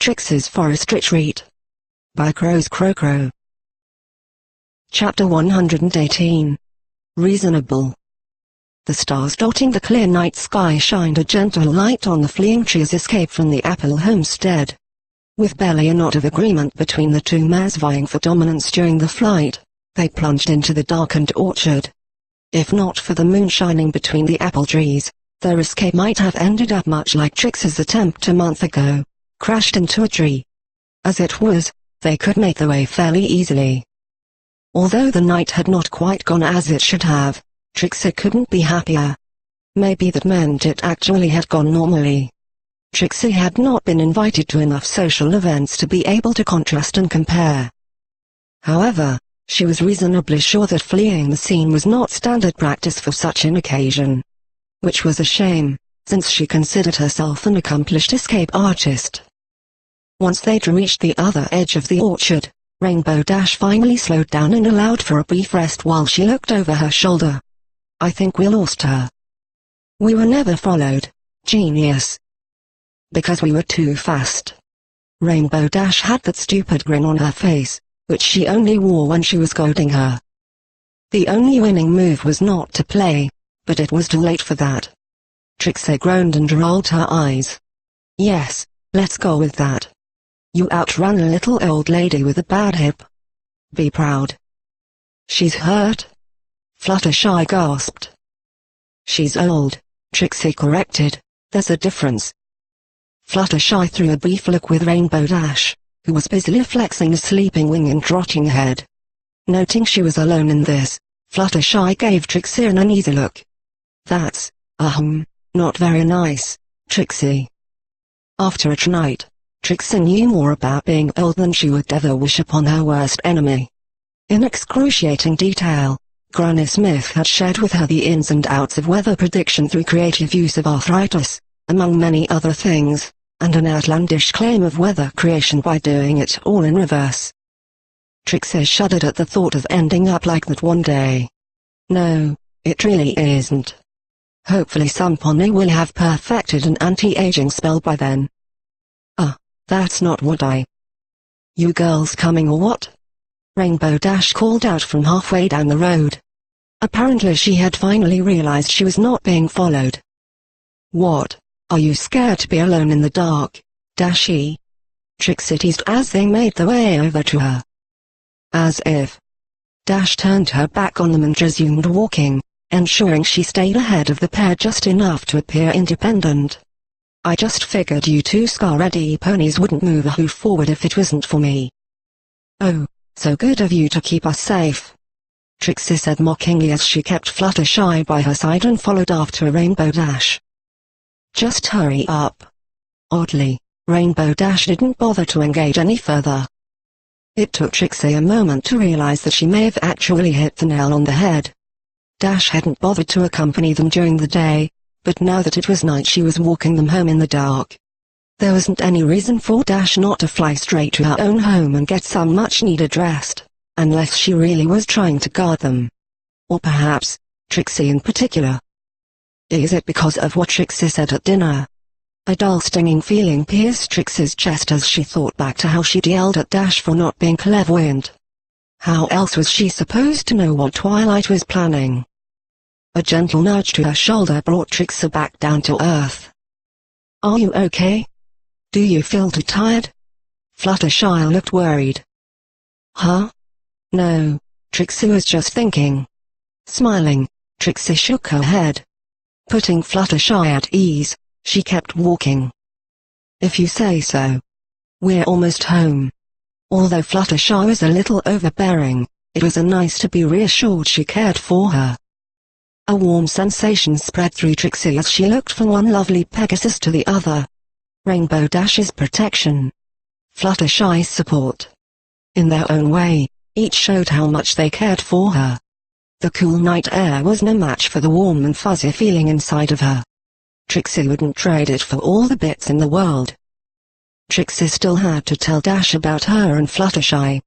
Trixie's Forest Retreat by Crow's Crow. Chapter 118. Reasonable. The stars dotting the clear night sky shined a gentle light on the fleeing tree's escape from the apple homestead. With barely a knot of agreement between the two mares vying for dominance during the flight, they plunged into the darkened orchard. If not for the moon shining between the apple trees, their escape might have ended up much like Trixie's attempt a month ago, crashed into a tree. As it was, they could make their way fairly easily. Although the night had not quite gone as it should have, Trixie couldn't be happier. Maybe that meant it actually had gone normally. Trixie had not been invited to enough social events to be able to contrast and compare. However, she was reasonably sure that fleeing the scene was not standard practice for such an occasion. Which was a shame, since she considered herself an accomplished escape artist. Once they'd reached the other edge of the orchard, Rainbow Dash finally slowed down and allowed for a brief rest while she looked over her shoulder. "I think we lost her. We were never followed, genius. Because we were too fast." Rainbow Dash had that stupid grin on her face, which she only wore when she was goading her. The only winning move was not to play, but it was too late for that. Trixie groaned and rolled her eyes. "Yes, let's go with that. You outran a little old lady with a bad hip. Be proud." "She's hurt?" Fluttershy gasped. "She's old," Trixie corrected. "There's a difference." Fluttershy threw a brief look with Rainbow Dash, who was busily flexing a sleeping wing and trotting ahead. Noting she was alone in this, Fluttershy gave Trixie an uneasy look. "That's, not very nice, Trixie." After a night, Trixie knew more about being old than she would ever wish upon her worst enemy. In excruciating detail, Granny Smith had shared with her the ins and outs of weather prediction through creative use of arthritis, among many other things, and an outlandish claim of weather creation by doing it all in reverse. Trixie shuddered at the thought of ending up like that one day. No, it really isn't. Hopefully some pony will have perfected an anti-aging spell by then. That's not what You girls coming or what?" Rainbow Dash called out from halfway down the road. Apparently she had finally realized she was not being followed. "What, are you scared to be alone in the dark, Dashy?" Trixie teased as they made their way over to her. As if. Dash turned her back on them and resumed walking, ensuring she stayed ahead of the pair just enough to appear independent. "I just figured you two scar-ready ponies wouldn't move a hoof forward if it wasn't for me." "Oh, so good of you to keep us safe," Trixie said mockingly as she kept Fluttershy by her side and followed after Rainbow Dash. "Just hurry up." Oddly, Rainbow Dash didn't bother to engage any further. It took Trixie a moment to realize that she may have actually hit the nail on the head. Dash hadn't bothered to accompany them during the day, but now that it was night she was walking them home in the dark. There wasn't any reason for Dash not to fly straight to her own home and get some much-needed rest, unless she really was trying to guard them. Or perhaps, Trixie in particular. Is it because of what Trixie said at dinner? A dull stinging feeling pierced Trixie's chest as she thought back to how she'd yelled at Dash for not being clairvoyant. How else was she supposed to know what Twilight was planning? A gentle nudge to her shoulder brought Trixie back down to earth. "Are you okay? Do you feel too tired?" Fluttershy looked worried. "Huh? No," Trixie was just thinking. Smiling, Trixie shook her head. Putting Fluttershy at ease, she kept walking. "If you say so. We're almost home." Although Fluttershy was a little overbearing, it was nice to be reassured she cared for her. A warm sensation spread through Trixie as she looked from one lovely Pegasus to the other. Rainbow Dash's protection, Fluttershy's support. In their own way, each showed how much they cared for her. The cool night air was no match for the warm and fuzzy feeling inside of her. Trixie wouldn't trade it for all the bits in the world. Trixie still had to tell Dash about her and Fluttershy.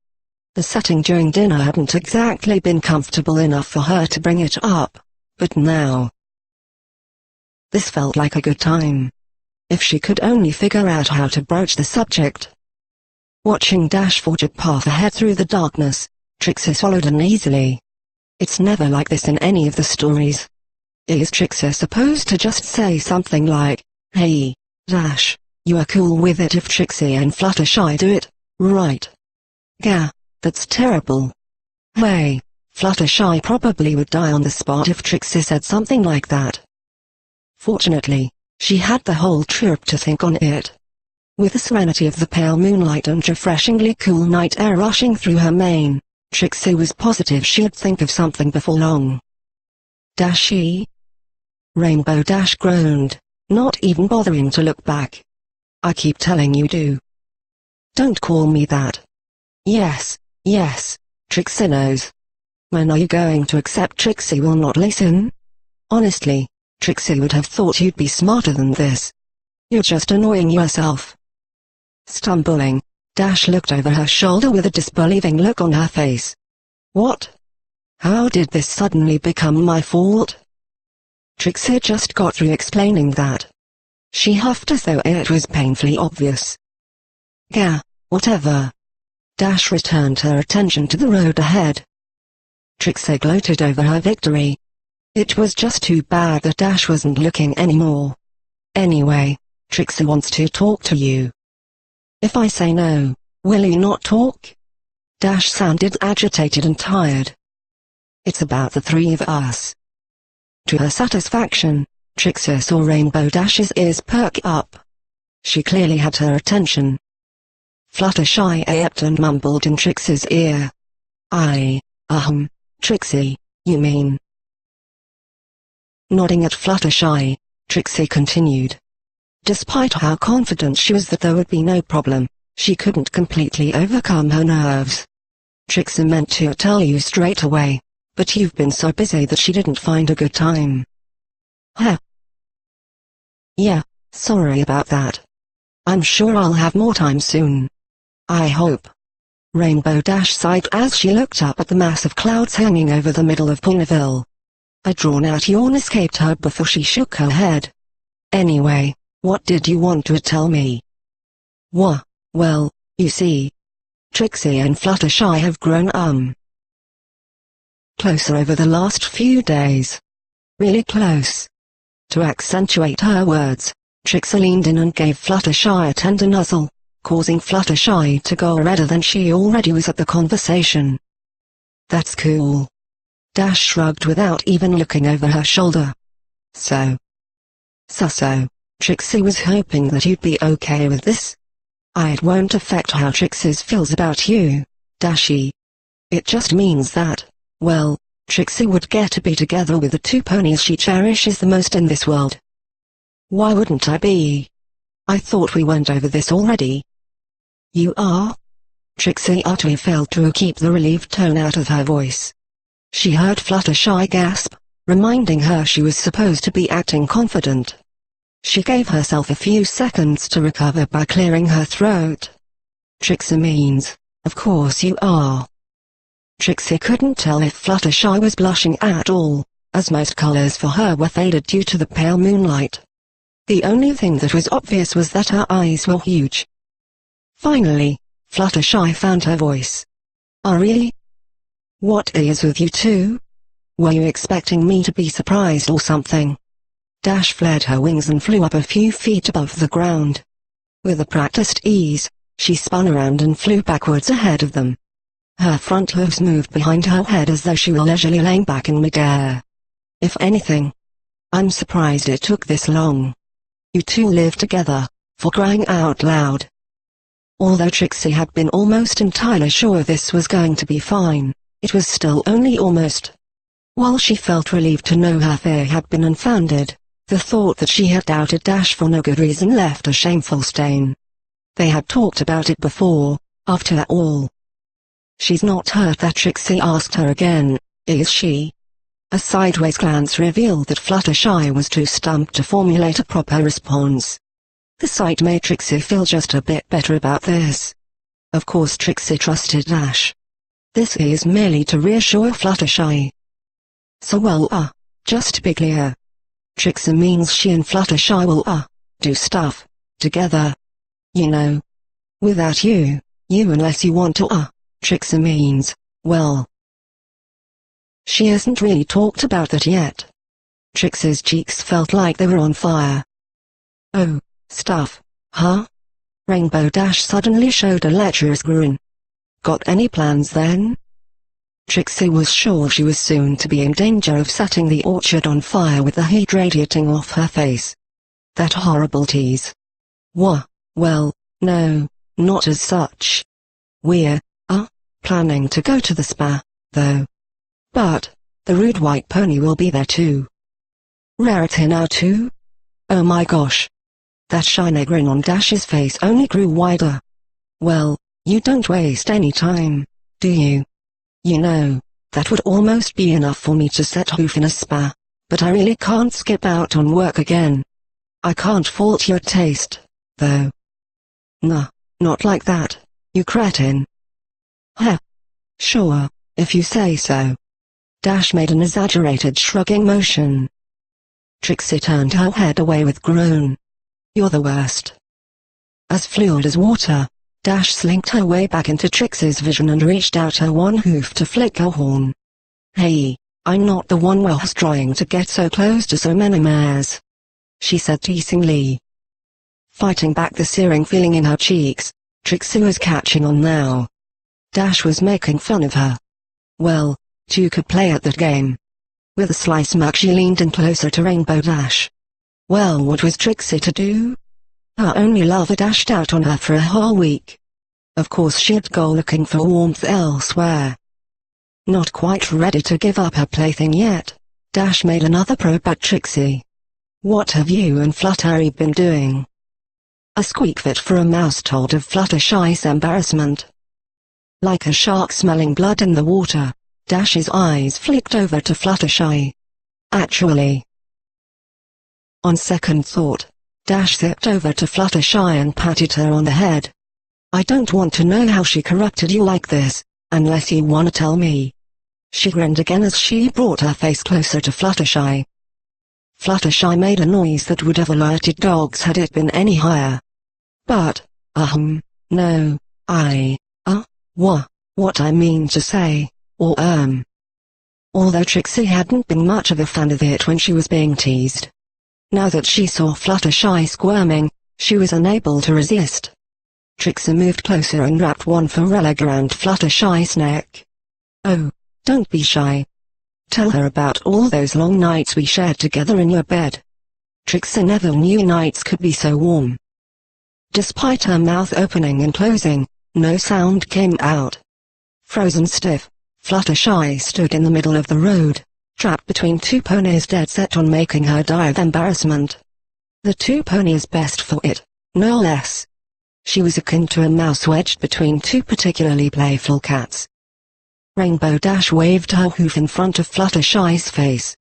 The setting during dinner hadn't exactly been comfortable enough for her to bring it up. But now, this felt like a good time. If she could only figure out how to broach the subject. Watching Dash forge a path ahead through the darkness, Trixie swallowed uneasily. It's never like this in any of the stories. Is Trixie supposed to just say something like, "Hey, Dash, you are cool with it if Trixie and Fluttershy do it, right?" Gah, that's terrible. Hey, Fluttershy probably would die on the spot if Trixie said something like that. Fortunately, she had the whole trip to think on it. With the serenity of the pale moonlight and refreshingly cool night air rushing through her mane, Trixie was positive she'd think of something before long. Dashy? Rainbow Dash groaned, not even bothering to look back. I keep telling you to. Don't call me that. Yes, Trixie knows. When are you going to accept Trixie will not listen? Honestly, Trixie would have thought you'd be smarter than this. You're just annoying yourself. Stumbling, Dash looked over her shoulder with a disbelieving look on her face. What? How did this suddenly become my fault? Trixie just got through explaining that. She huffed as though it was painfully obvious. Gah, whatever. Dash returned her attention to the road ahead. Trixie gloated over her victory. It was just too bad that Dash wasn't looking anymore. Anyway, Trixie wants to talk to you. If I say no, will you not talk? Dash sounded agitated and tired. It's about the three of us. To her satisfaction, Trixie saw Rainbow Dash's ears perk up. She clearly had her attention. Fluttershy yapped and mumbled in Trixie's ear. Trixie, you mean? Nodding at Fluttershy, Trixie continued. Despite how confident she was that there would be no problem, she couldn't completely overcome her nerves. Trixie meant to tell you straight away, but you've been so busy that she didn't find a good time. Huh? Yeah, sorry about that. I'm sure I'll have more time soon. I hope. Rainbow Dash sighed as she looked up at the mass of clouds hanging over the middle of Ponyville. A drawn-out yawn escaped her before she shook her head. Anyway, what did you want to tell me? Well, you see, Trixie and Fluttershy have grown closer over the last few days. Really close. To accentuate her words, Trixie leaned in and gave Fluttershy a tender nuzzle, causing Fluttershy to go redder than she already was at the conversation. That's cool. Dash shrugged without even looking over her shoulder. So, Trixie was hoping that you'd be okay with this. It won't affect how Trixie feels about you, Dashy. It just means that, well, Trixie would get to be together with the two ponies she cherishes the most in this world. Why wouldn't I be? I thought we went over this already. You are? Trixie utterly failed to keep the relieved tone out of her voice. She heard Fluttershy gasp, reminding her she was supposed to be acting confident. She gave herself a few seconds to recover by clearing her throat. Trixie means, of course you are. Trixie couldn't tell if Fluttershy was blushing at all, as most colors for her were faded due to the pale moonlight. The only thing that was obvious was that her eyes were huge. Finally, Fluttershy found her voice. Oh really? What is with you two? Were you expecting me to be surprised or something? Dash flared her wings and flew up a few feet above the ground. With a practiced ease, she spun around and flew backwards ahead of them. Her front hooves moved behind her head as though she were leisurely laying back in midair. If anything, I'm surprised it took this long. You two live together, for crying out loud. Although Trixie had been almost entirely sure this was going to be fine, it was still only almost. While she felt relieved to know her fear had been unfounded, the thought that she had doubted Dash for no good reason left a shameful stain. They had talked about it before, after all. She's not hurt that Trixie asked her again, is she? A sideways glance revealed that Fluttershy was too stumped to formulate a proper response. The sight made Trixie feel just a bit better about this. Of course Trixie trusted Dash. This is merely to reassure Fluttershy. So well just to be clear. Trixie means she and Fluttershy will do stuff together. You know. Without you unless you want to, Trixie means, well. She hasn't really talked about that yet. Trixie's cheeks felt like they were on fire. Oh, stuff, huh? Rainbow Dash suddenly showed a lecherous grin. Got any plans then? Trixie was sure she was soon to be in danger of setting the orchard on fire with the heat radiating off her face. That horrible tease. Well, no, not as such. We're, planning to go to the spa, though. But, the rude white pony will be there too. Rarity now too? Oh my gosh. That shiny grin on Dash's face only grew wider. Well, you don't waste any time, do you? You know, that would almost be enough for me to set hoof in a spa, but I really can't skip out on work again. I can't fault your taste, though. Nah, not like that, you cretin. Heh. Sure, if you say so. Dash made an exaggerated shrugging motion. Trixie turned her head away with groan. You're the worst. As fluid as water, Dash slinked her way back into Trixie's vision and reached out her one hoof to flick her horn. Hey, I'm not the one who's trying to get so close to so many mares, she said teasingly. Fighting back the searing feeling in her cheeks, Trixie was catching on now. Dash was making fun of her. Well, two could play at that game. With a sly smirk she leaned in closer to Rainbow Dash. Well, what was Trixie to do? Her only lover dashed out on her for a whole week. Of course she'd go looking for warmth elsewhere. Not quite ready to give up her plaything yet, Dash made another probe at Trixie. What have you and Fluttery been doing? A squeak fit for a mouse told of Fluttershy's embarrassment. Like a shark smelling blood in the water, Dash's eyes flicked over to Fluttershy. Actually. On second thought, Dash zipped over to Fluttershy and patted her on the head. I don't want to know how she corrupted you like this, unless you want to tell me. She grinned again as she brought her face closer to Fluttershy. Fluttershy made a noise that would have alerted dogs had it been any higher. But, no, what I mean to say, or Although Trixie hadn't been much of a fan of it when she was being teased. Now that she saw Fluttershy squirming, she was unable to resist. Trixie moved closer and wrapped one foreleg around Fluttershy's neck. Oh, don't be shy. Tell her about all those long nights we shared together in your bed. Trixie never knew nights could be so warm. Despite her mouth opening and closing, no sound came out. Frozen stiff, Fluttershy stood in the middle of the road, trapped between two ponies dead set on making her die of embarrassment. The two ponies best for it, no less. She was akin to a mouse wedged between two particularly playful cats. Rainbow Dash waved her hoof in front of Fluttershy's face.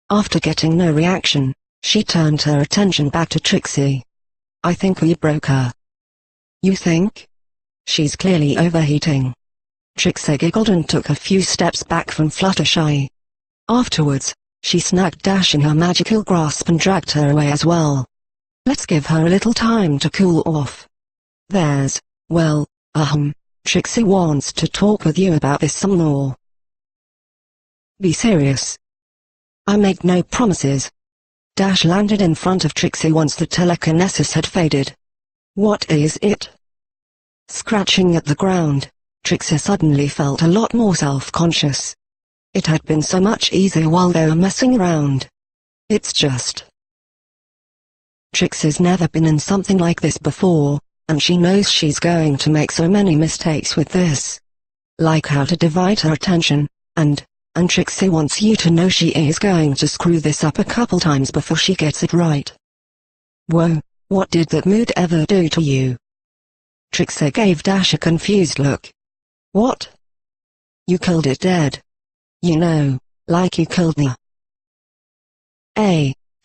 After getting no reaction, she turned her attention back to Trixie. I think we broke her. You think? She's clearly overheating. Trixie giggled and took a few steps back from Fluttershy. Afterwards, she snagged Dash in her magical grasp and dragged her away as well. Let's give her a little time to cool off. Trixie wants to talk with you about this some more. Be serious. I make no promises. Dash landed in front of Trixie once the telekinesis had faded. What is it? Scratching at the ground, Trixie suddenly felt a lot more self-conscious. It had been so much easier while they were messing around. It's just. Trixie's never been in something like this before, and she knows she's going to make so many mistakes with this. Like how to divide her attention, and Trixie wants you to know she is going to screw this up a couple times before she gets it right. Whoa, what did that mood ever do to you? Trixie gave Dash a confused look. What? You killed it dead. You know, like you killed me.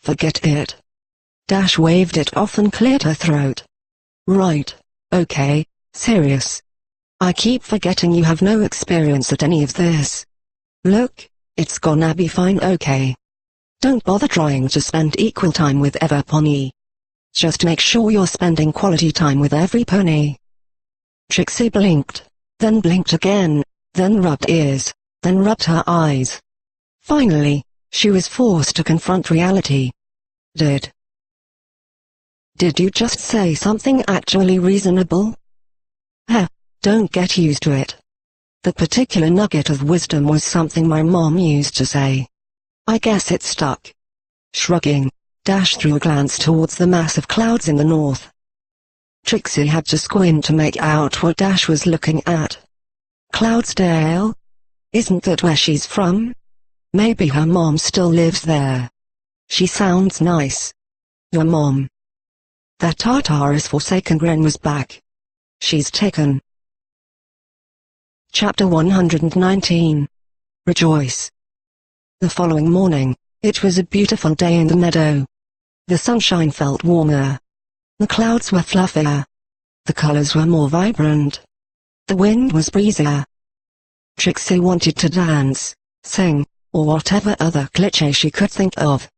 Forget it. Dash waved it off and cleared her throat. Right, okay, serious. I keep forgetting you have no experience at any of this. Look, it's gonna be fine, okay? Don't bother trying to spend equal time with Everpony. Just make sure you're spending quality time with every pony." Trixie blinked, then blinked again, then rubbed ears, then rubbed her eyes. Finally, she was forced to confront reality. Did you just say something actually reasonable? Don't get used to it. That particular nugget of wisdom was something my mom used to say. I guess it stuck. Shrugging, Dash threw a glance towards the mass of clouds in the north. Trixie had to squint to make out what Dash was looking at. Cloudsdale? Isn't that where she's from? Maybe her mom still lives there. She sounds nice. Your mom. That Tartarus forsaken grin was back. She's taken. Chapter 119. Rejoice. The following morning, it was a beautiful day in the meadow. The sunshine felt warmer. The clouds were fluffier. The colors were more vibrant. The wind was breezier. Trixie wanted to dance, sing, or whatever other cliché she could think of.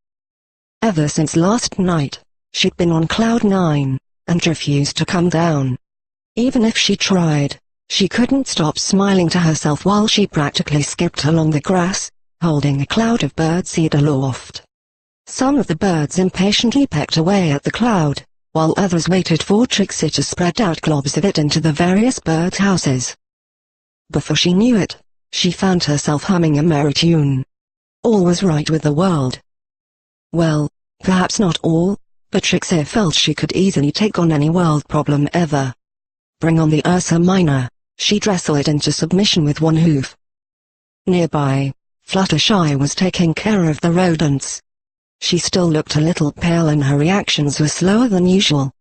Ever since last night, she'd been on cloud 9, and refused to come down. Even if she tried, she couldn't stop smiling to herself while she practically skipped along the grass, holding a cloud of birdseed aloft. Some of the birds impatiently pecked away at the cloud, while others waited for Trixie to spread out globs of it into the various bird houses. Before she knew it, she found herself humming a merry tune. All was right with the world. Well, perhaps not all, but Trixie felt she could easily take on any world problem ever. Bring on the Ursa Minor, she dressled into submission with one hoof. Nearby, Fluttershy was taking care of the rodents. She still looked a little pale and her reactions were slower than usual.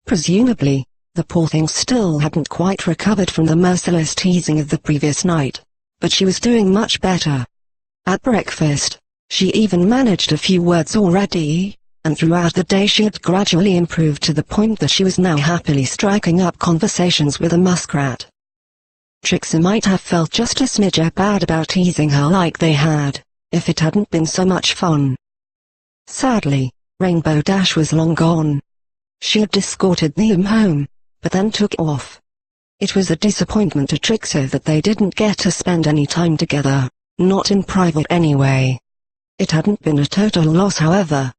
Presumably, the poor thing still hadn't quite recovered from the merciless teasing of the previous night, but she was doing much better. At breakfast, she even managed a few words already, and throughout the day she had gradually improved to the point that she was now happily striking up conversations with a muskrat. Trixie might have felt just a smidge bad about teasing her like they had, if it hadn't been so much fun. Sadly, Rainbow Dash was long gone. She had escorted them home, but then took off. It was a disappointment to Trixie that they didn't get to spend any time together, not in private anyway. It hadn't been a total loss however.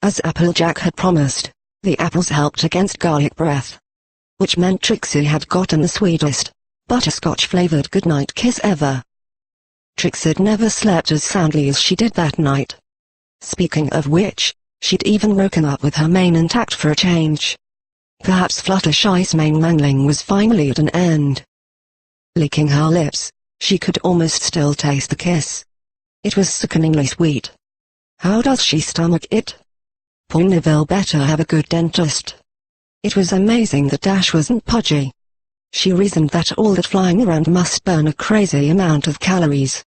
As Applejack had promised, the apples helped against garlic breath. Which meant Trixie had gotten the sweetest, butterscotch-flavored goodnight kiss ever. Trixie'd never slept as soundly as she did that night. Speaking of which, she'd even woken up with her mane intact for a change. Perhaps Fluttershy's mane mangling was finally at an end. Licking her lips, she could almost still taste the kiss. It was sickeningly sweet. How does she stomach it? Ponyville better have a good dentist. It was amazing that Dash wasn't pudgy. She reasoned that all that flying around must burn a crazy amount of calories.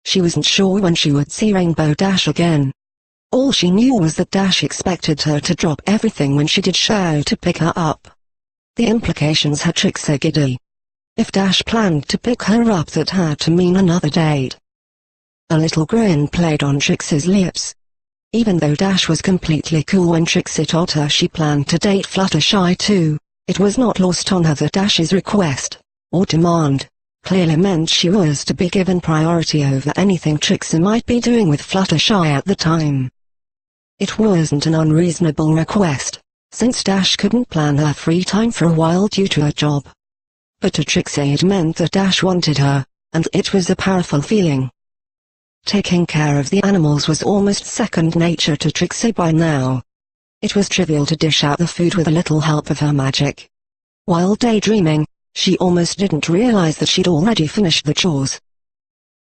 She wasn't sure when she would see Rainbow Dash again. All she knew was that Dash expected her to drop everything when she did show to pick her up. The implications had Trixie giddy. If Dash planned to pick her up, that had to mean another date. A little grin played on Trixie's lips. Even though Dash was completely cool when Trixie told her she planned to date Fluttershy too, it was not lost on her that Dash's request, or demand, clearly meant she was to be given priority over anything Trixie might be doing with Fluttershy at the time. It wasn't an unreasonable request, since Dash couldn't plan her free time for a while due to her job. But to Trixie it meant that Dash wanted her, and it was a powerful feeling. Taking care of the animals was almost second nature to Trixie by now. It was trivial to dish out the food with a little help of her magic. While daydreaming, she almost didn't realize that she'd already finished the chores.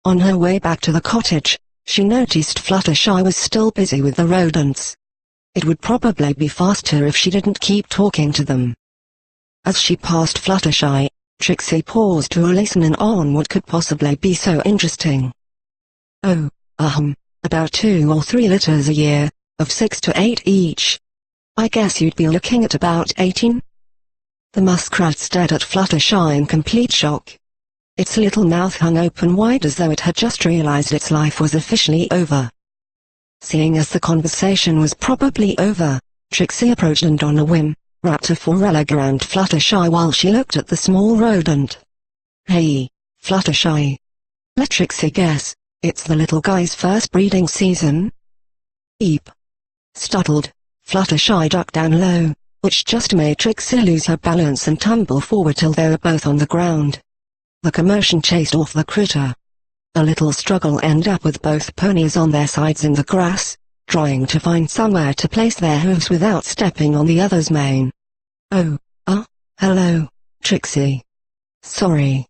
On her way back to the cottage, she noticed Fluttershy was still busy with the rodents. It would probably be faster if she didn't keep talking to them. As she passed Fluttershy, Trixie paused to listen in on what could possibly be so interesting. Oh, about 2 or 3 litters a year, of 6 to 8 each. I guess you'd be looking at about 18? The muskrat stared at Fluttershy in complete shock. Its little mouth hung open wide as though it had just realized its life was officially over. Seeing as the conversation was probably over, Trixie approached and on a whim, wrapped a foreleg around Fluttershy while she looked at the small rodent. "Hey, Fluttershy. Let Trixie guess, it's the little guy's first breeding season?" "Eep." Startled, Fluttershy ducked down low, which just made Trixie lose her balance and tumble forward till they were both on the ground. The commotion chased off the critter. A little struggle ended up with both ponies on their sides in the grass, trying to find somewhere to place their hooves without stepping on the other's mane. "Oh, hello, Trixie. Sorry.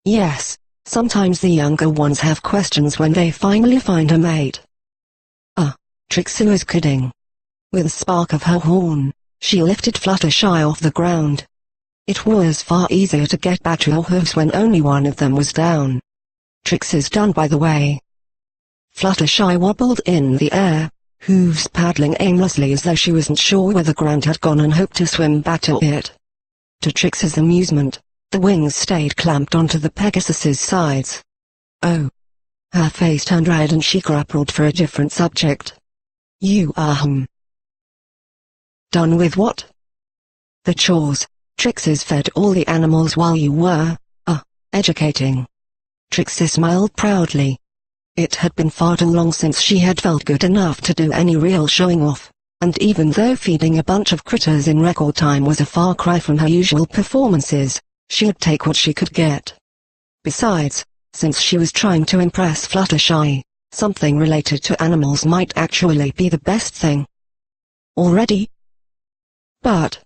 Yes, sometimes the younger ones have questions when they finally find a mate." Trixie was kidding. With a spark of her horn, she lifted Fluttershy off the ground. It was far easier to get back to her hooves when only one of them was down. Trixie's done by the way. Fluttershy wobbled in the air, hooves paddling aimlessly as though she wasn't sure where the ground had gone and hoped to swim back to it. To Trixie's amusement, the wings stayed clamped onto the Pegasus's sides. Oh. Her face turned red and she grappled for a different subject. "You done with what?" "The chores. Trixie's fed all the animals while you were, educating." Trixie smiled proudly. It had been far too long since she had felt good enough to do any real showing off, and even though feeding a bunch of critters in record time was a far cry from her usual performances, she'd take what she could get. Besides, since she was trying to impress Fluttershy, something related to animals might actually be the best thing. "Already? But,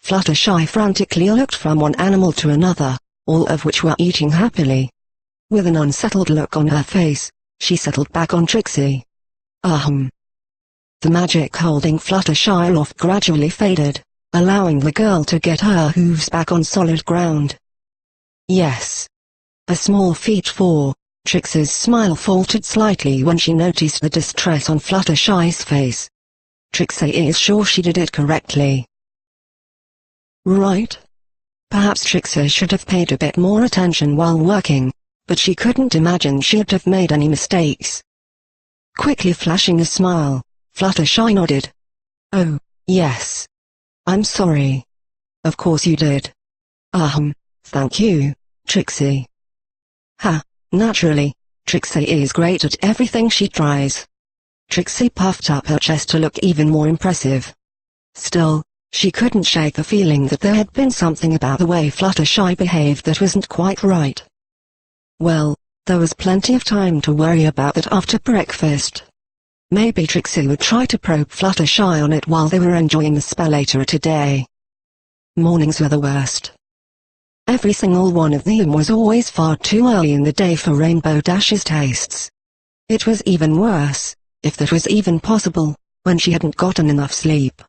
Fluttershy frantically looked from one animal to another, all of which were eating happily. With an unsettled look on her face, she settled back on Trixie. The magic holding Fluttershy aloft gradually faded, allowing the girl to get her hooves back on solid ground. Yes. A small feat for Trixie's smile faltered slightly when she noticed the distress on Fluttershy's face. Trixie is sure she did it correctly. Right? Perhaps Trixie should have paid a bit more attention while working, but she couldn't imagine she'd have made any mistakes. Quickly flashing a smile, Fluttershy nodded. "Oh, yes. I'm sorry. Of course you did. Thank you, Trixie." Naturally, Trixie is great at everything she tries. Trixie puffed up her chest to look even more impressive. Still, she couldn't shake the feeling that there had been something about the way Fluttershy behaved that wasn't quite right. Well, there was plenty of time to worry about that after breakfast. Maybe Trixie would try to probe Fluttershy on it while they were enjoying the spa later today. Mornings were the worst. Every single one of them was always far too early in the day for Rainbow Dash's tastes. It was even worse, if that was even possible, when she hadn't gotten enough sleep.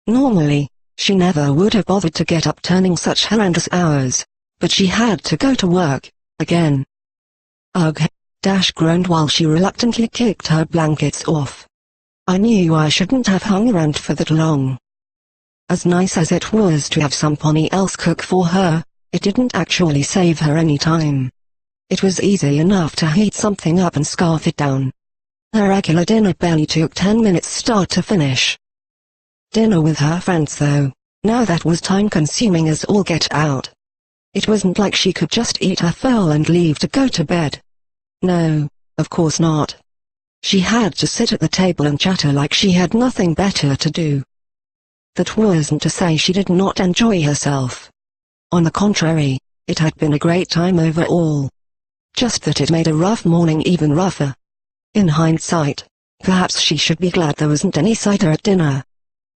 Normally, she never would have bothered to get up turning such horrendous hours, but she had to go to work, again. Ugh, Dash groaned while she reluctantly kicked her blankets off. "I knew I shouldn't have hung around for that long." As nice as it was to have somebody else cook for her, it didn't actually save her any time. It was easy enough to heat something up and scarf it down. Her regular dinner barely took 10 minutes start to finish. Dinner with her friends though, now that was time-consuming as all get out. It wasn't like she could just eat her fill and leave to go to bed. No, of course not. She had to sit at the table and chatter like she had nothing better to do. That wasn't to say she did not enjoy herself. On the contrary, it had been a great time overall. Just that it made a rough morning even rougher. In hindsight, perhaps she should be glad there wasn't any cider at dinner.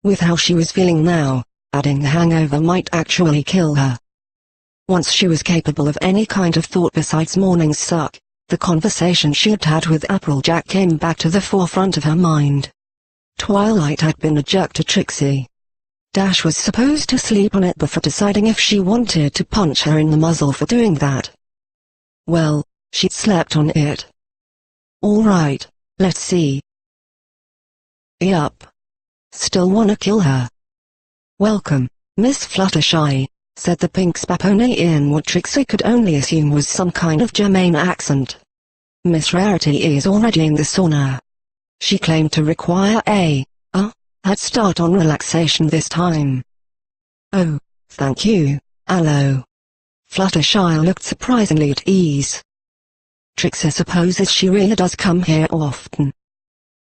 With how she was feeling now, adding the hangover might actually kill her. Once she was capable of any kind of thought besides mornings suck, the conversation she had had with Applejack came back to the forefront of her mind. Twilight had been a jerk to Trixie. Dash was supposed to sleep on it before deciding if she wanted to punch her in the muzzle for doing that. Well, she'd slept on it. Alright, let's see. Yup. Still wanna kill her. "Welcome, Miss Fluttershy," said the pink spapone in what Trixie could only assume was some kind of German accent. "Miss Rarity is already in the sauna. She claimed to require a Head start on relaxation this time. Oh, thank you, Aloe. Fluttershy looked surprisingly at ease. Trixie supposes she really does come here often.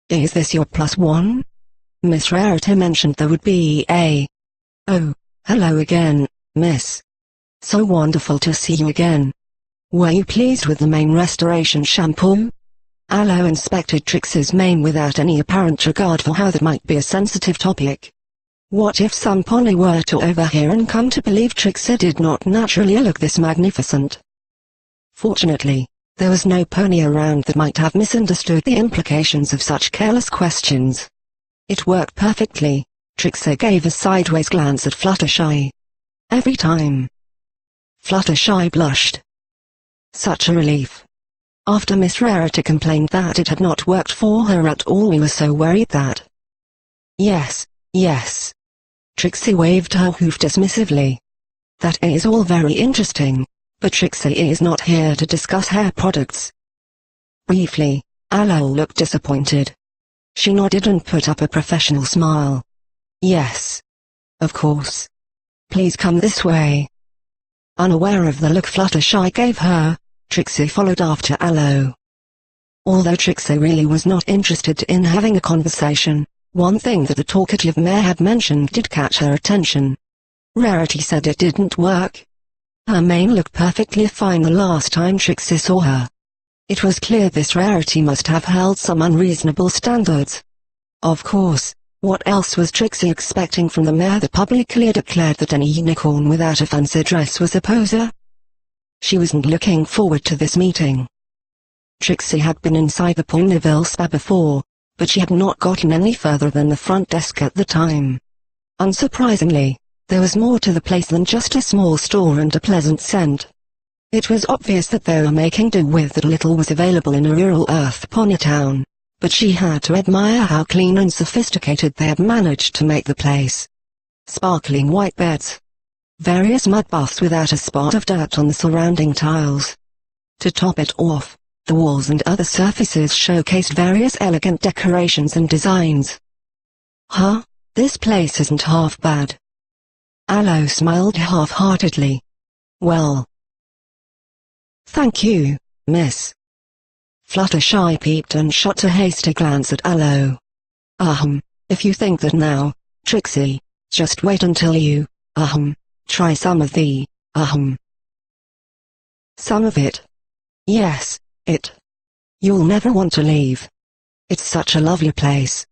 Is this your +1? Miss Rarity mentioned there would be a... Oh, hello again, miss. So wonderful to see you again. Were you pleased with the mane restoration shampoo? Aloe inspected Trixie's mane without any apparent regard for how that might be a sensitive topic. What if some pony were to overhear and come to believe Trixie did not naturally look this magnificent? Fortunately, there was no pony around that might have misunderstood the implications of such careless questions. It worked perfectly. Trixie gave a sideways glance at Fluttershy. Every time. Fluttershy blushed. Such a relief. After Miss Rarity complained that it had not worked for her at all, we were so worried that... Yes, yes. Trixie waved her hoof dismissively. That is all very interesting, but Trixie is not here to discuss hair products. Briefly, Aloe looked disappointed. She nodded and put up a professional smile. Yes. Of course. Please come this way. Unaware of the look Fluttershy gave her, Trixie followed after Aloe. Although Trixie really was not interested in having a conversation, one thing that the talkative mare had mentioned did catch her attention. Rarity said it didn't work. Her mane looked perfectly fine the last time Trixie saw her. It was clear this Rarity must have held some unreasonable standards. Of course, what else was Trixie expecting from the mare that publicly declared that any unicorn without a fancy dress was a poser? She wasn't looking forward to this meeting. Trixie had been inside the Ponyville Spa before, but she had not gotten any further than the front desk at the time. Unsurprisingly, there was more to the place than just a small store and a pleasant scent. It was obvious that they were making do with what little was available in a rural Earth pony town, but she had to admire how clean and sophisticated they had managed to make the place. Sparkling white beds. Various mud baths without a spot of dirt on the surrounding tiles. To top it off, the walls and other surfaces showcased various elegant decorations and designs. Huh? This place isn't half bad. Aloe smiled half-heartedly. Well. Thank you, miss. Fluttershy peeped and shot a hasty glance at Aloe. If you think that now, Trixie, just wait until you, try some of the, Some of it? Yes, it. You'll never want to leave. It's such a lovely place.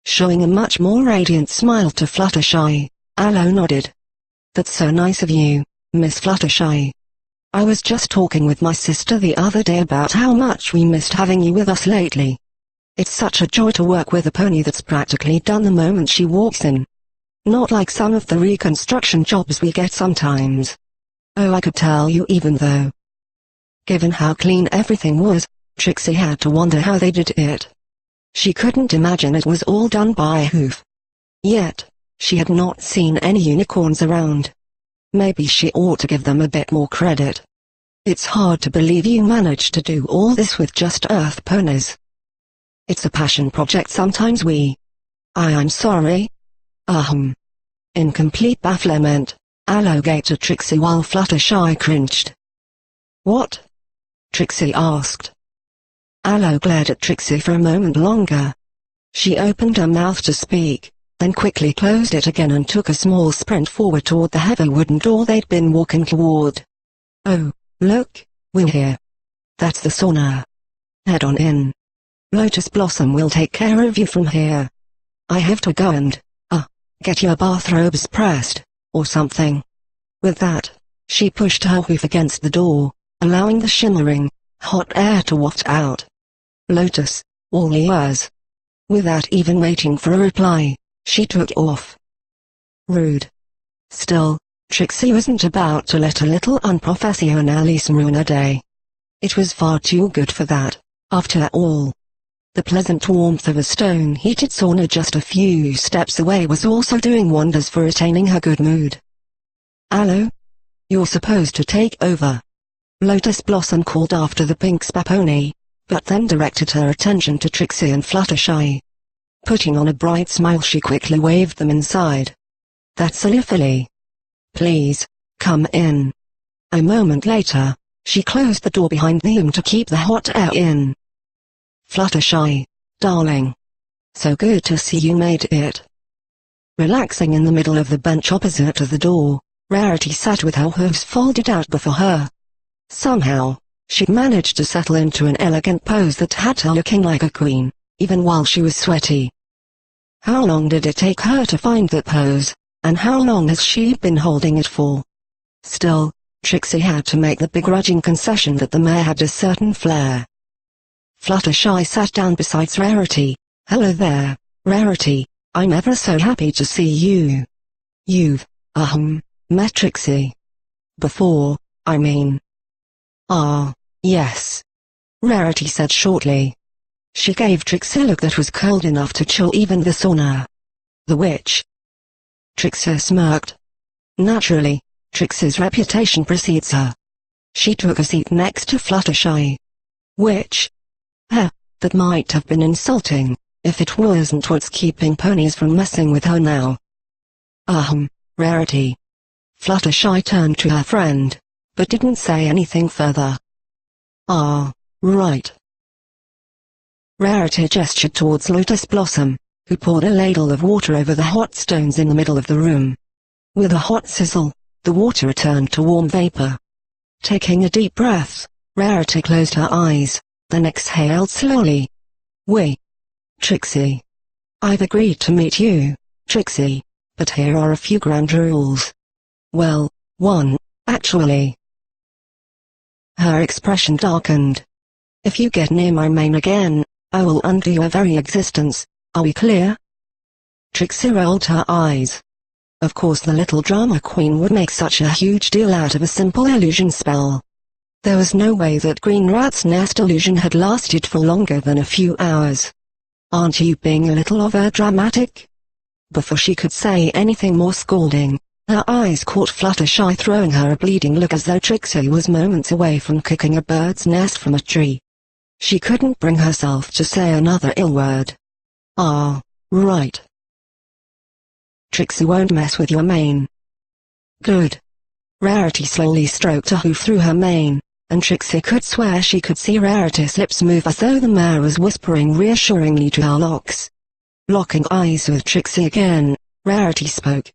Showing a much more radiant smile to Fluttershy, Aloe nodded. That's so nice of you, Miss Fluttershy. I was just talking with my sister the other day about how much we missed having you with us lately. It's such a joy to work with a pony that's practically done the moment she walks in. Not like some of the reconstruction jobs we get sometimes. Oh, I could tell you even though. Given how clean everything was, Trixie had to wonder how they did it. She couldn't imagine it was all done by hoof. Yet, she had not seen any unicorns around. Maybe she ought to give them a bit more credit. It's hard to believe you managed to do all this with just Earth ponies. It's a passion project sometimes I'm sorry. In complete bafflement, Aloe gaped at Trixie while Fluttershy cringed. What? Trixie asked. Aloe glared at Trixie for a moment longer. She opened her mouth to speak, then quickly closed it again and took a small sprint forward toward the heavy wooden door they'd been walking toward. Oh, look, we're here. That's the sauna. Head on in. Lotus Blossom will take care of you from here. I have to go and, get your bathrobes pressed, or something. With that, she pushed her hoof against the door, allowing the shimmering, hot air to waft out. Lotus, all ears. Without even waiting for a reply, she took off. Rude. Still, Trixie wasn't about to let a little unprofessionalism ruin her day. It was far too good for that, after all. The pleasant warmth of a stone-heated sauna just a few steps away was also doing wonders for retaining her good mood. Aloe? You're supposed to take over. Lotus Blossom called after the pink spa pony, but then directed her attention to Trixie and Fluttershy. Putting on a bright smile, she quickly waved them inside. "That silly filly. Please, come in." A moment later, she closed the door behind them to keep the hot air in. "Fluttershy, darling. So good to see you made it." Relaxing in the middle of the bench opposite to the door, Rarity sat with her hooves folded out before her. Somehow, she'd managed to settle into an elegant pose that had her looking like a queen, even while she was sweaty. How long did it take her to find that pose, and how long has she been holding it for? Still, Trixie had to make the begrudging concession that the mare had a certain flair. Fluttershy sat down beside Rarity. "Hello there, Rarity, I'm ever so happy to see you. You've, met Trixie before, I mean." "Ah, yes," Rarity said shortly. She gave Trixie a look that was cold enough to chill even the sauna. "The witch?" Trixie smirked. Naturally, Trixie's reputation precedes her. She took a seat next to Fluttershy. "Witch? That might have been insulting, if it wasn't what's keeping ponies from messing with her now." Rarity." Fluttershy turned to her friend, but didn't say anything further. "Ah, right." Rarity gestured towards Lotus Blossom, who poured a ladle of water over the hot stones in the middle of the room. With a hot sizzle, the water returned to warm vapor. Taking a deep breath, Rarity closed her eyes, then exhaled slowly. Trixie. I've agreed to meet you, Trixie, but here are a few ground rules." "Well, one, actually." Her expression darkened. "If you get near my mane again, I will undo your very existence, are we clear?" Trixie rolled her eyes. Of course the little drama queen would make such a huge deal out of a simple illusion spell. There was no way that Green Rat's nest illusion had lasted for longer than a few hours. "Aren't you being a little over-dramatic?" Before she could say anything more scalding, her eyes caught Fluttershy throwing her a bleeding look as though Trixie was moments away from kicking a bird's nest from a tree. She couldn't bring herself to say another ill word. "Ah, right. Trixie won't mess with your mane." "Good." Rarity slowly stroked a hoof through her mane, and Trixie could swear she could see Rarity's lips move as though the mare was whispering reassuringly to her locks. Locking eyes with Trixie again, Rarity spoke.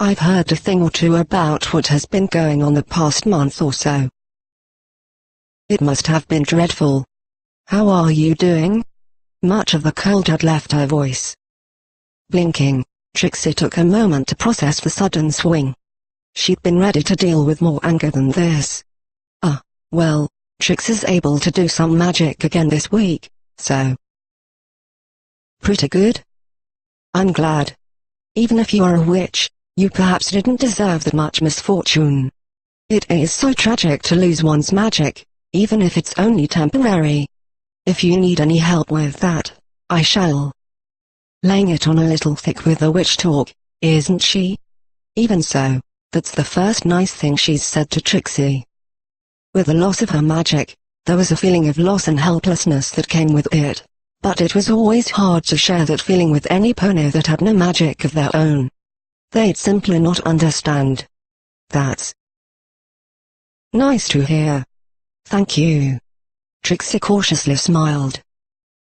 "I've heard a thing or two about what has been going on the past month or so. It must have been dreadful. How are you doing?" Much of the cold had left her voice. Blinking, Trixie took a moment to process the sudden swing. She'd been ready to deal with more anger than this. Well, Trixie's able to do some magic again this week, so. Pretty good. I'm glad. Even if you are a witch, you perhaps didn't deserve that much misfortune. It is so tragic to lose one's magic, even if it's only temporary. If you need any help with that, I shall. Laying it on a little thick with the witch talk, isn't she? Even so, that's the first nice thing she's said to Trixie. With the loss of her magic, there was a feeling of loss and helplessness that came with it, but it was always hard to share that feeling with any pony that had no magic of their own. They'd simply not understand. That's nice to hear. Thank you. Trixie cautiously smiled.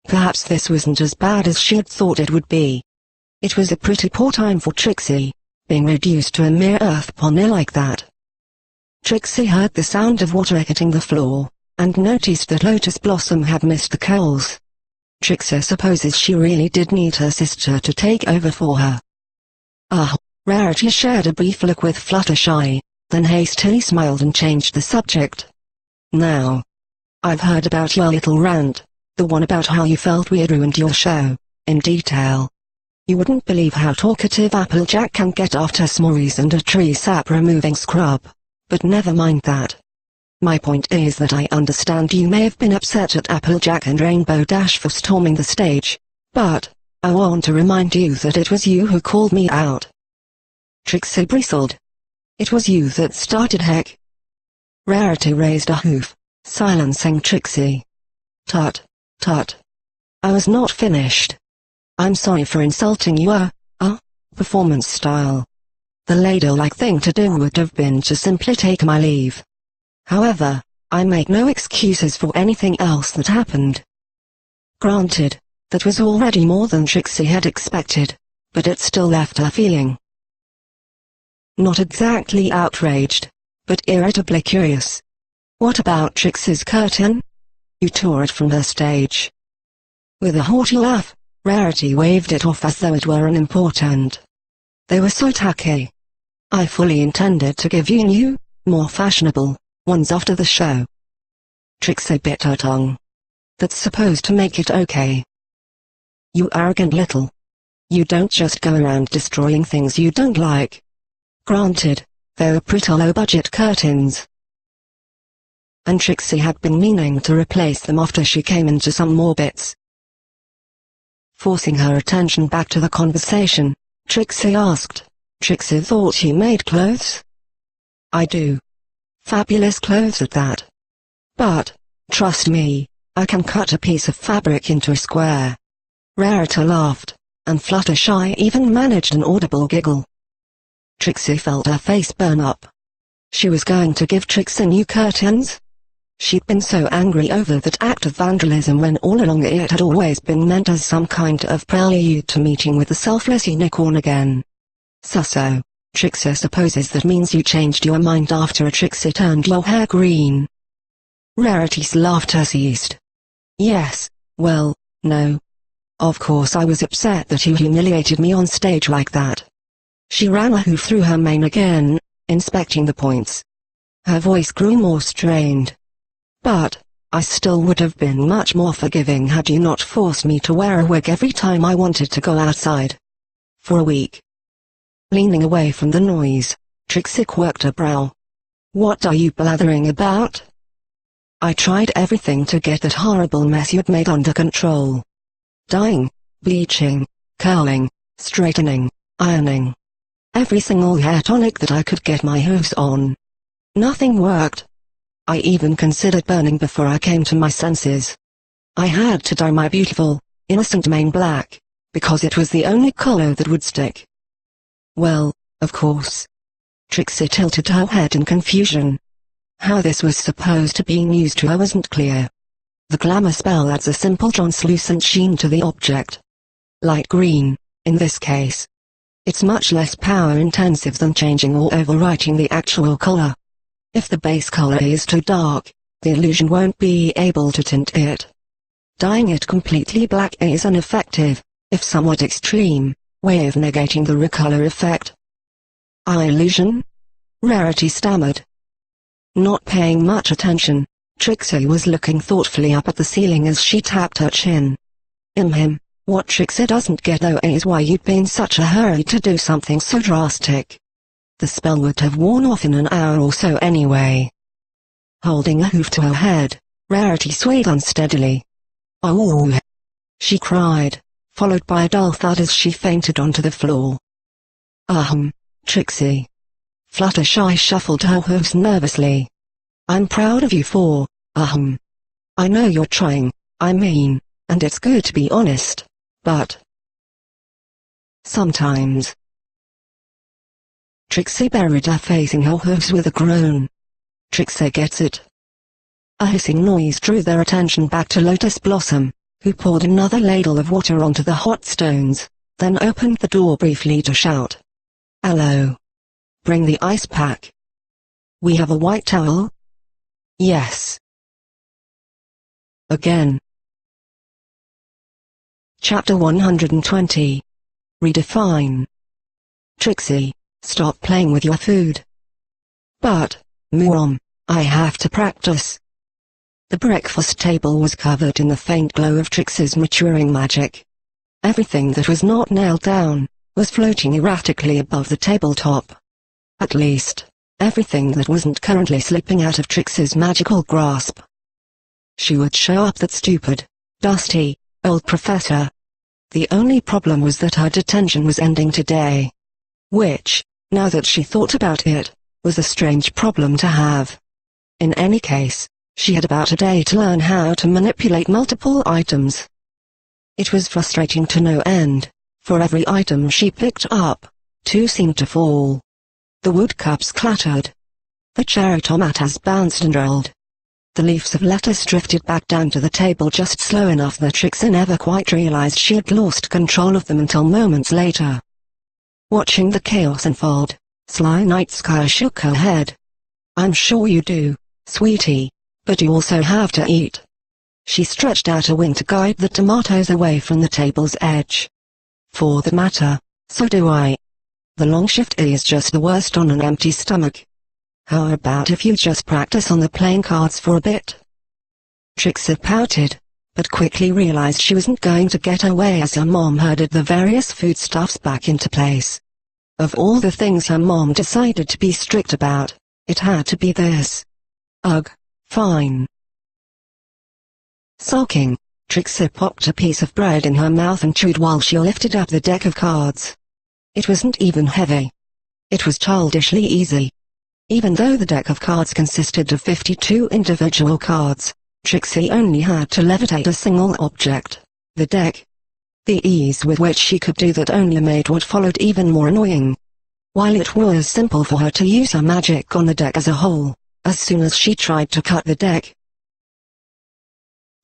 Perhaps this wasn't as bad as she had thought it would be. It was a pretty poor time for Trixie, being reduced to a mere earth pony like that. Trixie heard the sound of water hitting the floor, and noticed that Lotus Blossom had missed the coals. Trixie supposes she really did need her sister to take over for her. Rarity shared a brief look with Fluttershy, then hastily smiled and changed the subject. Now, I've heard about your little rant, the one about how you felt we had ruined your show, in detail. You wouldn't believe how talkative Applejack can get after s'mores and a tree sap removing scrub. But never mind that. My point is that I understand you may have been upset at Applejack and Rainbow Dash for storming the stage, but I want to remind you that it was you who called me out. Trixie bristled. It was you that started, heck. Rarity raised a hoof, silencing Trixie. Tut, tut. I was not finished. I'm sorry for insulting you. Performance style. The ladylike thing to do would have been to simply take my leave. However, I make no excuses for anything else that happened. Granted, that was already more than Trixie had expected, but it still left her feeling not exactly outraged, but irritably curious. What about Trixie's curtain? You tore it from her stage. With a haughty laugh, Rarity waved it off as though it were unimportant. They were so tacky. I fully intended to give you new, more fashionable ones after the show. Trixie bit her tongue. That's supposed to make it okay. You arrogant little. You don't just go around destroying things you don't like. Granted, they were pretty low-budget curtains, and Trixie had been meaning to replace them after she came into some more bits. Forcing her attention back to the conversation, Trixie asked, Trixie thought you made clothes? I do. Fabulous clothes at that. But, trust me, I can cut a piece of fabric into a square. Rarity laughed, and Fluttershy even managed an audible giggle. Trixie felt her face burn up. She was going to give Trixie new curtains? She'd been so angry over that act of vandalism when all along it had always been meant as some kind of prelude to meeting with the selfless unicorn again. So, Trixie supposes that means you changed your mind after a Trixie turned your hair green. Rarity's laughter ceased. Yes, well, no. Of course I was upset that you humiliated me on stage like that. She ran a hoof through her mane again, inspecting the points. Her voice grew more strained. But, I still would have been much more forgiving had you not forced me to wear a wig every time I wanted to go outside. For a week. Leaning away from the noise, Trixie quirked her brow. What are you blathering about? I tried everything to get that horrible mess you'd made under control. Dyeing, bleaching, curling, straightening, ironing. Every single hair tonic that I could get my hooves on. Nothing worked. I even considered burning before I came to my senses. I had to dye my beautiful, innocent mane black, because it was the only color that would stick. Well, of course. Trixie tilted her head in confusion. How this was supposed to be used to her wasn't clear. The glamour spell adds a simple translucent sheen to the object. Light green, in this case. It's much less power-intensive than changing or overwriting the actual color. If the base color is too dark, the illusion won't be able to tint it. Dyeing it completely black is an effective, if somewhat extreme, way of negating the recolor effect. Illusion? Rarity stammered. Not paying much attention, Trixie was looking thoughtfully up at the ceiling as she tapped her chin. What Trixie doesn't get though is why you'd be in such a hurry to do something so drastic. The spell would have worn off in an hour or so anyway. Holding a hoof to her head, Rarity swayed unsteadily. Oh! She cried, followed by a dull thud as she fainted onto the floor. Trixie. Fluttershy shuffled her hooves nervously. I'm proud of you for, I know you're trying, and it's good to be honest, but sometimes. Trixie buried her face in her hooves with a groan. Trixie gets it. A hissing noise drew their attention back to Lotus Blossom, who poured another ladle of water onto the hot stones, then opened the door briefly to shout. Hello. Bring the ice pack. We have a white towel? Yes. Again. Chapter 120. Redefine. Trixie, stop playing with your food. But, Mom, I have to practice. The breakfast table was covered in the faint glow of Trixie's maturing magic. Everything that was not nailed down was floating erratically above the tabletop. At least, everything that wasn't currently slipping out of Trixie's magical grasp. She would show up that stupid, dusty, old professor. The only problem was that her detention was ending today. Which, now that she thought about it, was a strange problem to have. In any case, she had about a day to learn how to manipulate multiple items. It was frustrating to no end. For every item she picked up, two seemed to fall. The wood cups clattered. The cherry tomatoes bounced and rolled. The leaves of lettuce drifted back down to the table just slow enough that Trixie never quite realized she had lost control of them until moments later. Watching the chaos unfold, Sly Night Sky shook her head. "I'm sure you do, sweetie, but you also have to eat." She stretched out a wing to guide the tomatoes away from the table's edge. "For that matter, so do I. The long shift is just the worst on an empty stomach. How about if you just practice on the playing cards for a bit?" Trixie pouted, but quickly realized she wasn't going to get her way as her mom herded the various foodstuffs back into place. Of all the things her mom decided to be strict about, it had to be this. Ugh, fine. Sulking, Trixie popped a piece of bread in her mouth and chewed while she lifted up the deck of cards. It wasn't even heavy. It was childishly easy. Even though the deck of cards consisted of 52 individual cards, Trixie only had to levitate a single object, the deck. The ease with which she could do that only made what followed even more annoying. While it was simple for her to use her magic on the deck as a whole, as soon as she tried to cut the deck,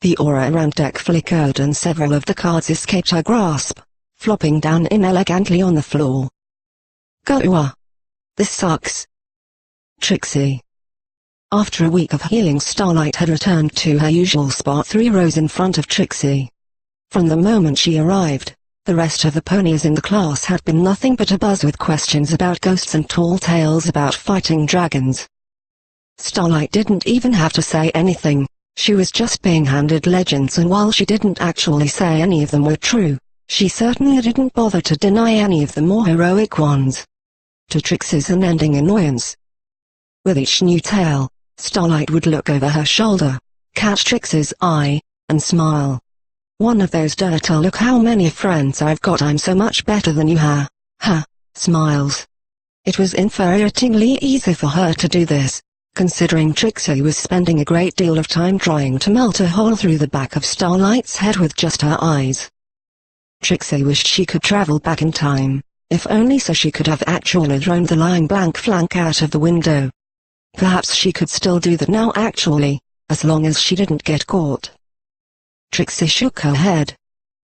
the aura around deck flickered and several of the cards escaped her grasp, flopping down inelegantly on the floor. "Goa! This sucks." Trixie. After a week of healing, Starlight had returned to her usual spot 3 rows in front of Trixie. From the moment she arrived, the rest of the ponies in the class had been nothing but a buzz with questions about ghosts and tall tales about fighting dragons. Starlight didn't even have to say anything, she was just being handed legends, and while she didn't actually say any of them were true, she certainly didn't bother to deny any of the more heroic ones. To Trixie's unending annoyance. With each new tale, Starlight would look over her shoulder, catch Trixie's eye, and smile. One of those dirty "look how many friends I've got, I'm so much better than you smiles. It was infuriatingly easy for her to do this, considering Trixie was spending a great deal of time trying to melt a hole through the back of Starlight's head with just her eyes. Trixie wished she could travel back in time, if only so she could have actually thrown the lying blank flank out of the window. Perhaps she could still do that now actually, as long as she didn't get caught. Trixie shook her head.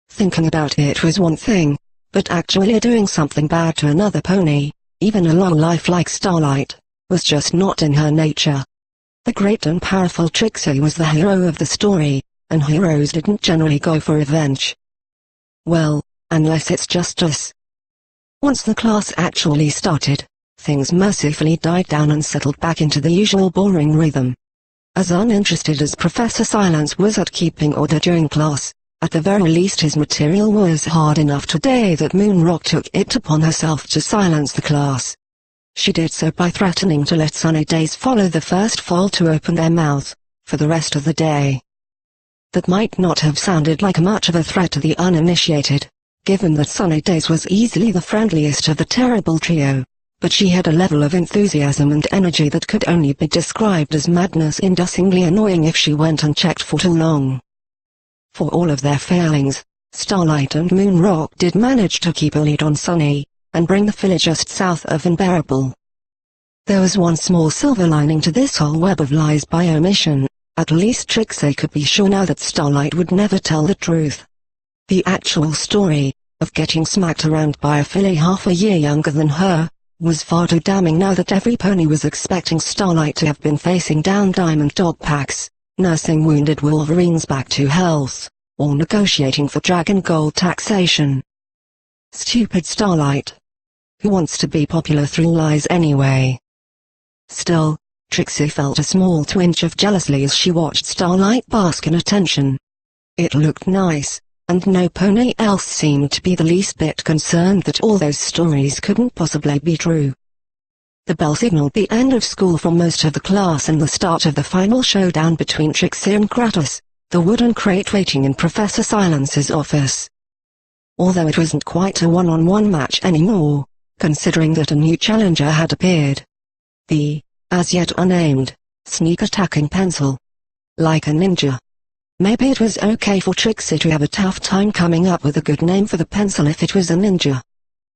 Thinking about it was one thing, but actually doing something bad to another pony, even a lowlife like Starlight, was just not in her nature. The great and powerful Trixie was the hero of the story, and heroes didn't generally go for revenge. Well, unless it's just us. Once the class actually started, things mercifully died down and settled back into the usual boring rhythm. As uninterested as Professor Silence was at keeping order during class, at the very least his material was hard enough today that Moonrock took it upon herself to silence the class. She did so by threatening to let Sunny Days follow the first foal to open their mouth, for the rest of the day. That might not have sounded like much of a threat to the uninitiated, given that Sunny Days was easily the friendliest of the terrible trio, but she had a level of enthusiasm and energy that could only be described as madness-inducingly annoying if she went unchecked for too long. For all of their failings, Starlight and Moonrock did manage to keep a lead on Sunny, and bring the filly just south of unbearable. There was one small silver lining to this whole web of lies by omission. At least Trixie could be sure now that Starlight would never tell the truth. The actual story, of getting smacked around by a filly half a year younger than her, was far too damning now that every pony was expecting Starlight to have been facing down diamond dog packs, nursing wounded wolverines back to health, or negotiating for dragon gold taxation. Stupid Starlight. Who wants to be popular through lies anyway? Still, Trixie felt a small twinge of jealousy as she watched Starlight bask in attention. It looked nice, and no pony else seemed to be the least bit concerned that all those stories couldn't possibly be true. The bell signaled the end of school for most of the class and the start of the final showdown between Trixie and Kratos, the wooden crate waiting in Professor Silence's office. Although it wasn't quite a one-on-one match anymore, considering that a new challenger had appeared. The, as yet unnamed, sneak attacking pencil. Like a ninja. Maybe it was okay for Trixie to have a tough time coming up with a good name for the pencil if it was a ninja.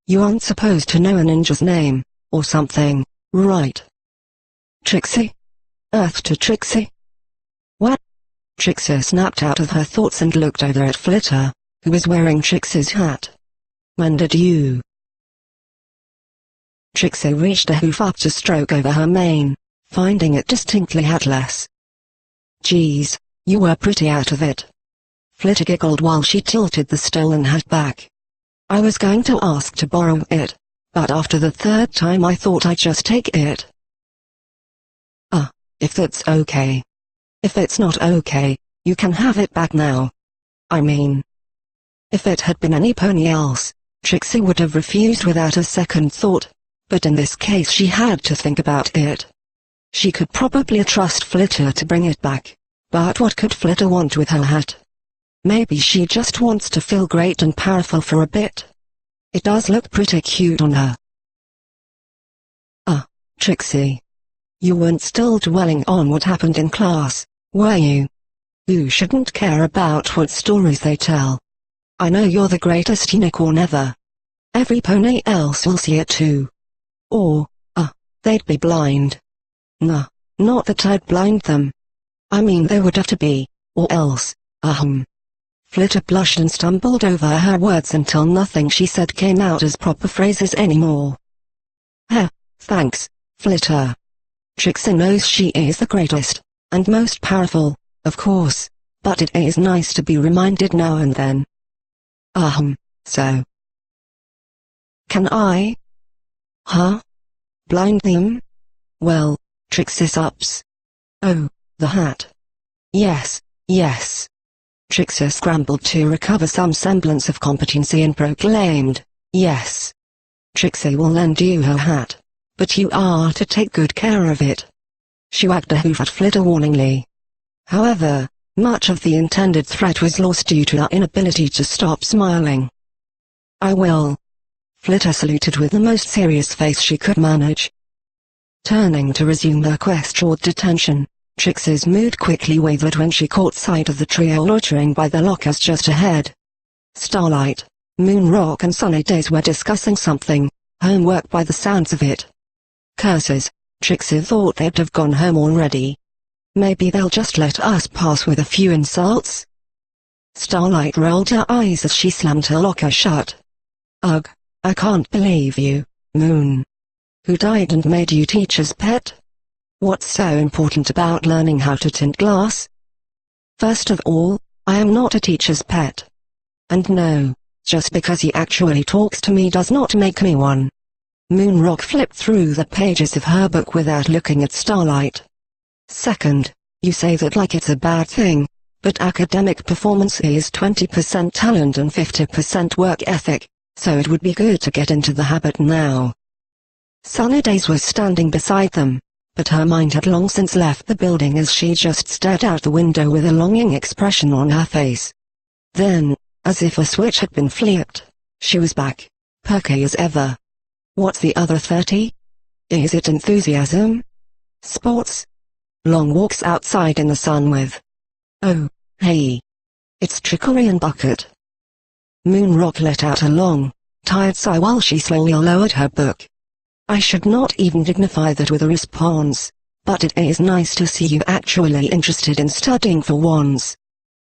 You aren't supposed to know a ninja's name, or something, right? Trixie? Earth to Trixie? What? Trixie snapped out of her thoughts and looked over at Flitter, who was wearing Trixie's hat. When did you? Trixie reached a hoof up to stroke over her mane, finding it distinctly hatless. Geez, you were pretty out of it. Flitter giggled while she tilted the stolen hat back. I was going to ask to borrow it, but after the third time I thought I'd just take it. If that's okay. If it's not okay, you can have it back now. I mean, if it had been any pony else, Trixie would have refused without a second thought, but in this case she had to think about it. She could probably trust Flitter to bring it back, but what could Flitter want with her hat? Maybe she just wants to feel great and powerful for a bit. It does look pretty cute on her. Trixie. You weren't still dwelling on what happened in class, were you? You shouldn't care about what stories they tell. I know you're the greatest unicorn ever. Every pony else will see it too. Or, they'd be blind. Nah, not that I'd blind them. I mean they would have to be, or else, Flitter blushed and stumbled over her words until nothing she said came out as proper phrases anymore. Thanks, Flitter. Trixie knows she is the greatest, and most powerful, of course, but it is nice to be reminded now and then. So. Can I? Blind them? Well, Trixie's ups. Oh, the hat. Yes. Trixie scrambled to recover some semblance of competency and proclaimed, yes. Trixie will lend you her hat, but you are to take good care of it. She wagged a hoof at Flitter warningly. However, much of the intended threat was lost due to her inability to stop smiling. I will. Flitter saluted with the most serious face she could manage. Turning to resume her quest toward detention, Trixie's mood quickly wavered when she caught sight of the trio loitering by the lockers just ahead. Starlight, Moonrock and Sunny Days were discussing something, homework by the sounds of it. Curses, Trixie thought they'd have gone home already. Maybe they'll just let us pass with a few insults? Starlight rolled her eyes as she slammed her locker shut. Ugh, I can't believe you, Moon. Who died and made you teacher's pet? What's so important about learning how to tint glass? First of all, I am not a teacher's pet. And no, just because he actually talks to me does not make me one. Moonrock flipped through the pages of her book without looking at Starlight. Second, you say that like it's a bad thing, but academic performance is 20% talent and 50% work ethic, so it would be good to get into the habit now. Sunny Days was standing beside them, but her mind had long since left the building as she just stared out the window with a longing expression on her face. Then, as if a switch had been flipped, she was back, perky as ever. What's the other 30? Is it enthusiasm? Sports? Long walks outside in the sun with... Oh, hey. It's Trickery and Bucket. Moonrock let out a long, tired sigh while she slowly lowered her book. I should not even dignify that with a response, but it is nice to see you actually interested in studying for once.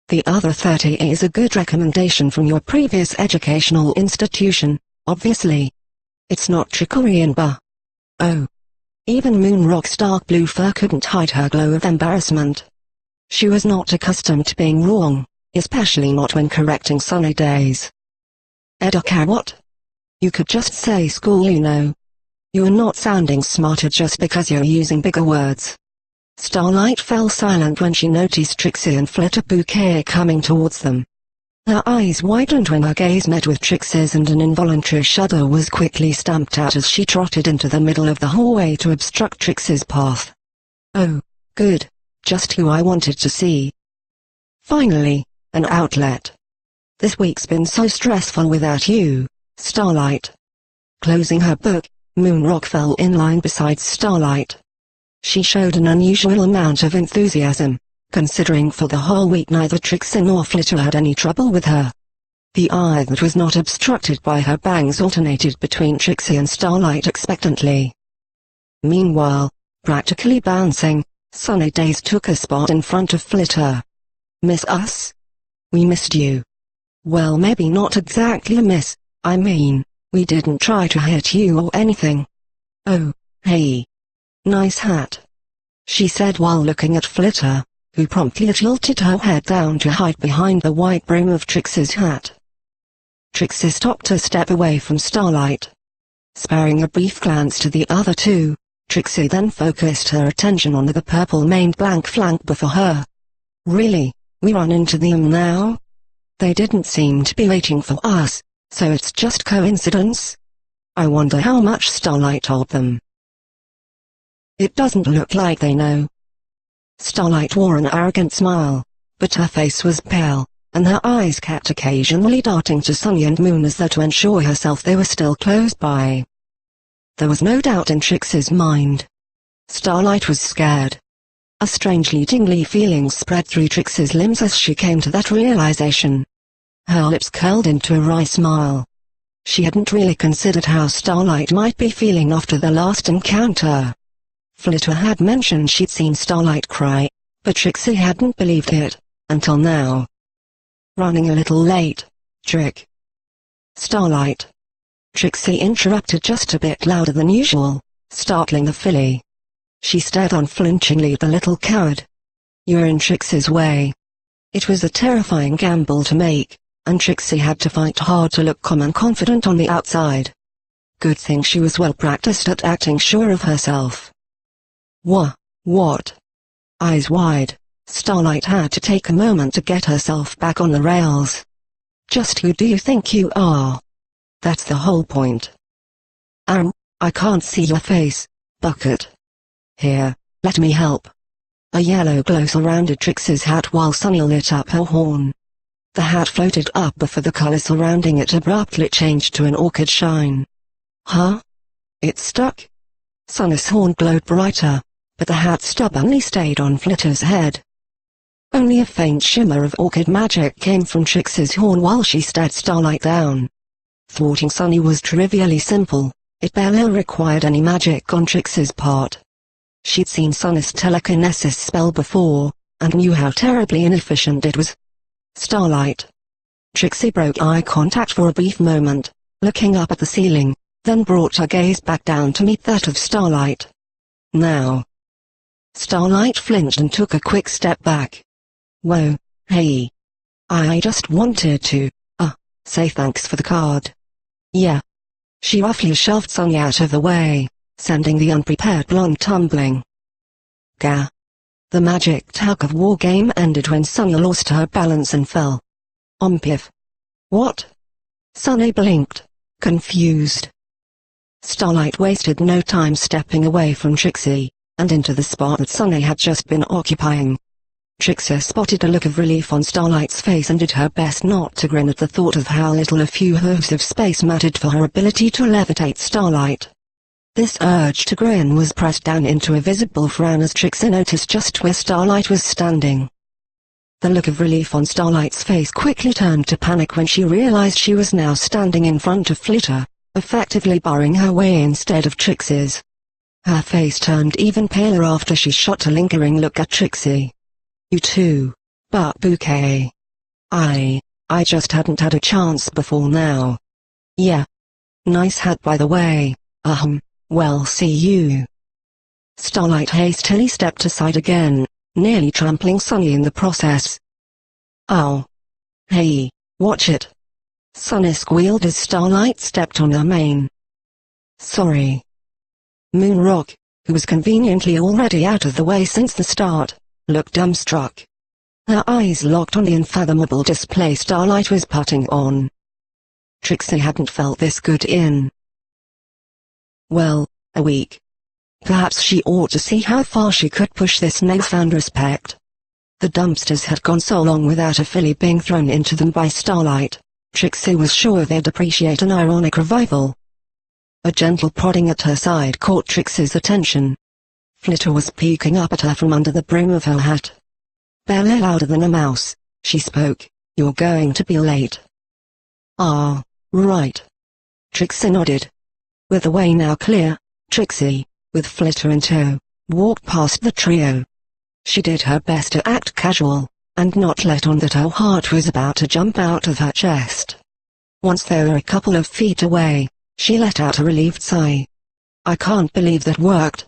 The other 30 is a good recommendation from your previous educational institution, obviously. It's not Trickery and Oh. Even Moonrock's dark blue fur couldn't hide her glow of embarrassment. She was not accustomed to being wrong, especially not when correcting Sunny Days. What? You could just say school, you know. You're not sounding smarter just because you're using bigger words. Starlight fell silent when she noticed Trixie and Flitter Bouquet coming towards them. Her eyes widened when her gaze met with Trixie's and an involuntary shudder was quickly stamped out as she trotted into the middle of the hallway to obstruct Trixie's path. Oh, good, just who I wanted to see. Finally, an outlet. This week's been so stressful without you, Starlight. Closing her book, Moonrock fell in line beside Starlight. She showed an unusual amount of enthusiasm, considering for the whole week neither Trixie nor Flitter had any trouble with her. The eye that was not obstructed by her bangs alternated between Trixie and Starlight expectantly. Meanwhile, practically bouncing, Sunny Days took a spot in front of Flitter. "Miss us? We missed you." "Well, maybe not exactly a miss, I mean, we didn't try to hit you or anything." "Oh, hey. Nice hat," she said while looking at Flitter, who promptly tilted her head down to hide behind the white brim of Trixie's hat. Trixie stopped a step away from Starlight. Sparing a brief glance to the other two, Trixie then focused her attention on the purple-maned blank flank before her. "Really, we run into them now? They didn't seem to be waiting for us, so it's just coincidence? I wonder how much Starlight told them." "It doesn't look like they know." Starlight wore an arrogant smile, but her face was pale, and her eyes kept occasionally darting to Sunny and Moon as though to ensure herself they were still close by. There was no doubt in Trixie's mind. Starlight was scared. A strangely tingly feeling spread through Trixie's limbs as she came to that realization. Her lips curled into a wry smile. She hadn't really considered how Starlight might be feeling after the last encounter. Flitter had mentioned she'd seen Starlight cry, but Trixie hadn't believed it, until now. "Running a little late, Trick." "Starlight." Trixie interrupted just a bit louder than usual, startling the filly. She stared unflinchingly at the little coward. "You're in Trixie's way." It was a terrifying gamble to make, and Trixie had to fight hard to look calm and confident on the outside. Good thing she was well practiced at acting sure of herself. What? Eyes wide, Starlight had to take a moment to get herself back on the rails. "Just who do you think you are? That's the whole point." I can't see your face, Bucket." "Here, let me help." A yellow glow surrounded Trixie's hat while Sunny lit up her horn. The hat floated up before the color surrounding it abruptly changed to an orchid shine. "Huh? It stuck?" Sunny's horn glowed brighter, but the hat stubbornly stayed on Flitter's head. Only a faint shimmer of orchid magic came from Trixie's horn while she stared Starlight down. Thwarting Sunny was trivially simple, it barely required any magic on Trixie's part. She'd seen Sunny's telekinesis spell before, and knew how terribly inefficient it was. "Starlight." Trixie broke eye contact for a brief moment, looking up at the ceiling, then brought her gaze back down to meet that of Starlight. "Now." Starlight flinched and took a quick step back. "Whoa, hey. I just wanted to, say thanks for the card." "Yeah." She roughly shoved Sunny out of the way, sending the unprepared blonde tumbling. Gah. The magic tug of war game ended when Sunny lost her balance and fell. Ompiff. "What?" Sunny blinked, confused. Starlight wasted no time stepping away from Trixie, and into the spot that Sunny had just been occupying. Trixie spotted a look of relief on Starlight's face and did her best not to grin at the thought of how little a few hooves of space mattered for her ability to levitate Starlight. This urge to grin was pressed down into a visible frown as Trixie noticed just where Starlight was standing. The look of relief on Starlight's face quickly turned to panic when she realized she was now standing in front of Flitter, effectively barring her way instead of Trixie's. Her face turned even paler after she shot a lingering look at Trixie. "You too, but bouquet. I just hadn't had a chance before now." "Yeah. Nice hat by the way, well see you." Starlight hastily stepped aside again, nearly trampling Sunny in the process. "Ow. Hey, watch it." Sunny squealed as Starlight stepped on her mane. "Sorry." Moonrock, who was conveniently already out of the way since the start, looked dumbstruck. Her eyes locked on the unfathomable display Starlight was putting on. Trixie hadn't felt this good in, well, a week. Perhaps she ought to see how far she could push this newfound respect. The dumpsters had gone so long without a filly being thrown into them by Starlight, Trixie was sure they'd appreciate an ironic revival. A gentle prodding at her side caught Trixie's attention. Flitter was peeking up at her from under the brim of her hat. Barely louder than a mouse, she spoke. "You're going to be late." "Ah, right." Trixie nodded. With the way now clear, Trixie, with Flitter in tow, walked past the trio. She did her best to act casual, and not let on that her heart was about to jump out of her chest. Once they were a couple of feet away, she let out a relieved sigh. "I can't believe that worked."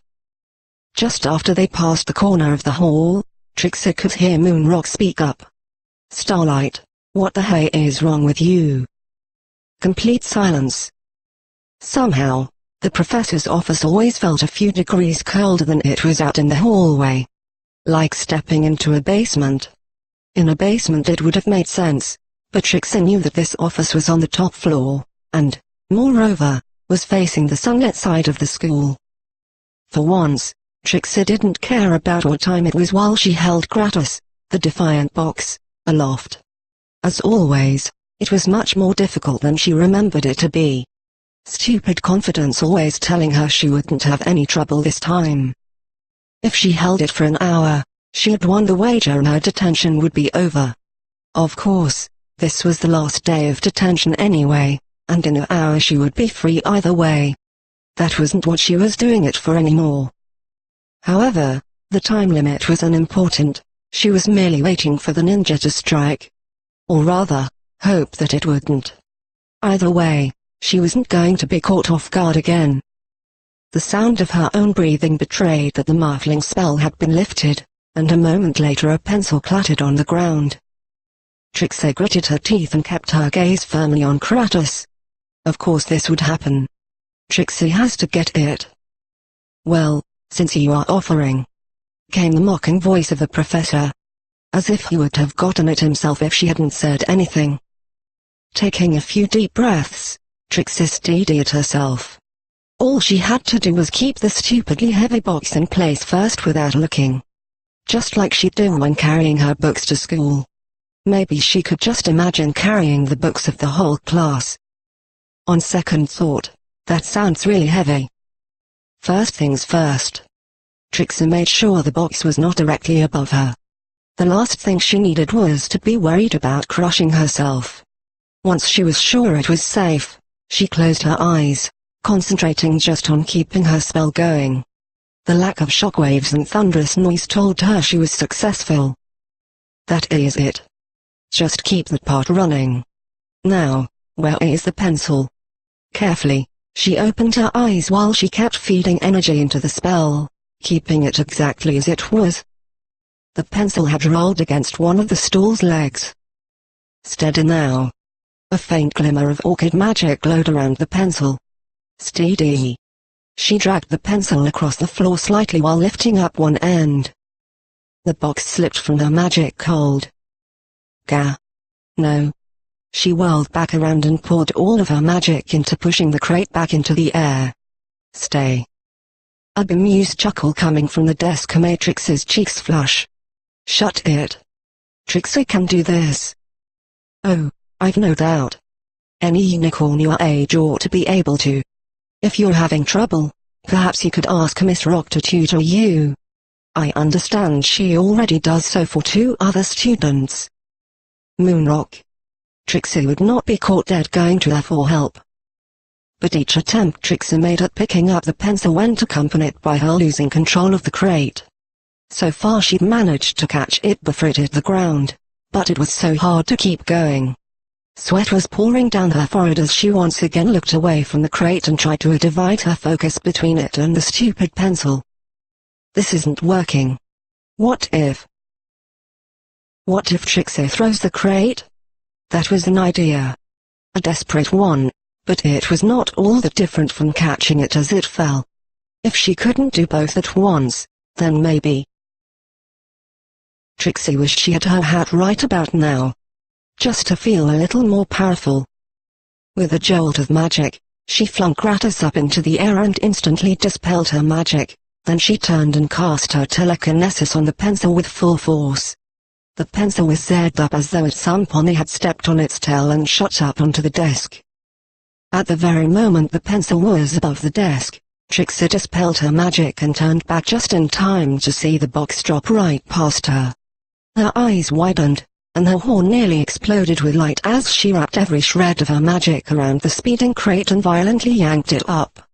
Just after they passed the corner of the hall, Trixie could hear Moonrock speak up. "Starlight, what the hey is wrong with you?" Complete silence. Somehow, the professor's office always felt a few degrees colder than it was out in the hallway. Like stepping into a basement. In a basement it would have made sense, but Trixie knew that this office was on the top floor, and, moreover, was facing the sunlit side of the school. For once, Trixie didn't care about what time it was while she held Kratos, the defiant box, aloft. As always, it was much more difficult than she remembered it to be. Stupid confidence always telling her she wouldn't have any trouble this time. If she held it for an hour, she had won the wager and her detention would be over. Of course, this was the last day of detention anyway, and in an hour she would be free either way. That wasn't what she was doing it for anymore. However, the time limit was unimportant. She was merely waiting for the ninja to strike. Or rather, hope that it wouldn't. Either way, she wasn't going to be caught off guard again. The sound of her own breathing betrayed that the marveling spell had been lifted, and a moment later a pencil clattered on the ground. Trixie gritted her teeth and kept her gaze firmly on Kratos. Of course this would happen. Trixie has to get it. "Well, since you are offering," came the mocking voice of the professor. As if he would have gotten it himself if she hadn't said anything. Taking a few deep breaths, Trixie steadied herself. All she had to do was keep the stupidly heavy box in place first without looking. Just like she'd do when carrying her books to school. Maybe she could just imagine carrying the books of the whole class. On second thought, that sounds really heavy. First things first. Trixie made sure the box was not directly above her. The last thing she needed was to be worried about crushing herself. Once she was sure it was safe, she closed her eyes, concentrating just on keeping her spell going. The lack of shockwaves and thunderous noise told her she was successful. That is it. Just keep that part running. Now, where is the pencil? Carefully, she opened her eyes while she kept feeding energy into the spell, keeping it exactly as it was. The pencil had rolled against one of the stool's legs. Steady now. A faint glimmer of orchid magic glowed around the pencil. Steady. She dragged the pencil across the floor slightly while lifting up one end. The box slipped from her magic hold. Gah. No. She whirled back around and poured all of her magic into pushing the crate back into the air. Stay. A bemused chuckle coming from the desk made Trixie's cheeks flush. Shut it. Trixie can do this. Oh, I've no doubt. Any unicorn your age ought to be able to. If you're having trouble, perhaps you could ask Miss Rock to tutor you. I understand she already does so for 2 other students. Moonrock. Trixie would not be caught dead going to her for help. But each attempt Trixie made at picking up the pencil went accompanied by her losing control of the crate. So far she'd managed to catch it before it hit the ground, but it was so hard to keep going. Sweat was pouring down her forehead as she once again looked away from the crate and tried to divide her focus between it and the stupid pencil. This isn't working. What if Trixie throws the crate? That was an idea. A desperate one, but it was not all that different from catching it as it fell. If she couldn't do both at once, then maybe. Trixie wished she had her hat right about now. Just to feel a little more powerful. With a jolt of magic, she flung Kratos up into the air and instantly dispelled her magic, then she turned and cast her telekinesis on the pencil with full force. The pencil was zagged up as though some pony had stepped on its tail and shot up onto the desk. At the very moment the pencil was above the desk, Trixie dispelled her magic and turned back just in time to see the box drop right past her. Her eyes widened, and her horn nearly exploded with light as she wrapped every shred of her magic around the speeding crate and violently yanked it up.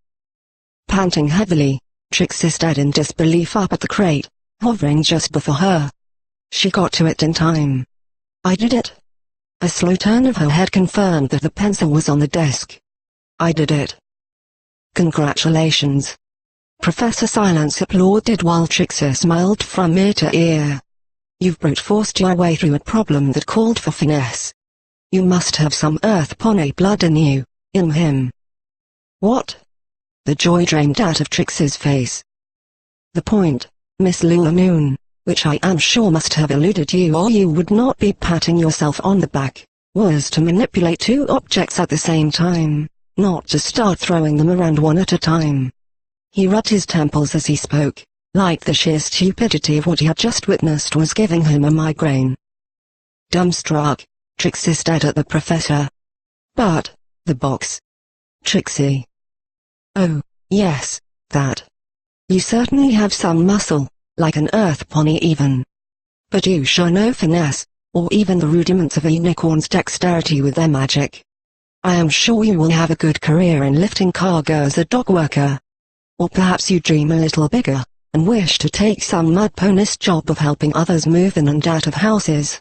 Panting heavily, Trixie stared in disbelief up at the crate, hovering just before her. She got to it in time. "I did it." A slow turn of her head confirmed that the pencil was on the desk. "I did it." "Congratulations." Professor Silence applauded while Trixie smiled from ear to ear. "You've brute forced your way through a problem that called for finesse. You must have some Earth Pony blood in you, in him." "What?" The joy drained out of Trixie's face. "The point, Miss Lulanoon, which I am sure must have eluded you or you would not be patting yourself on the back, was to manipulate two objects at the same time, not to start throwing them around one at a time." He rubbed his temples as he spoke, like the sheer stupidity of what he had just witnessed was giving him a migraine. Dumbstruck, Trixie stared at the professor. "But, the box." "Trixie." "Oh, yes, that. You certainly have some muscle, like an Earth Pony even. But you show no finesse, or even the rudiments of a unicorn's dexterity with their magic. I am sure you will have a good career in lifting cargo as a dock worker. Or perhaps you dream a little bigger, and wish to take some mud pony's job of helping others move in and out of houses."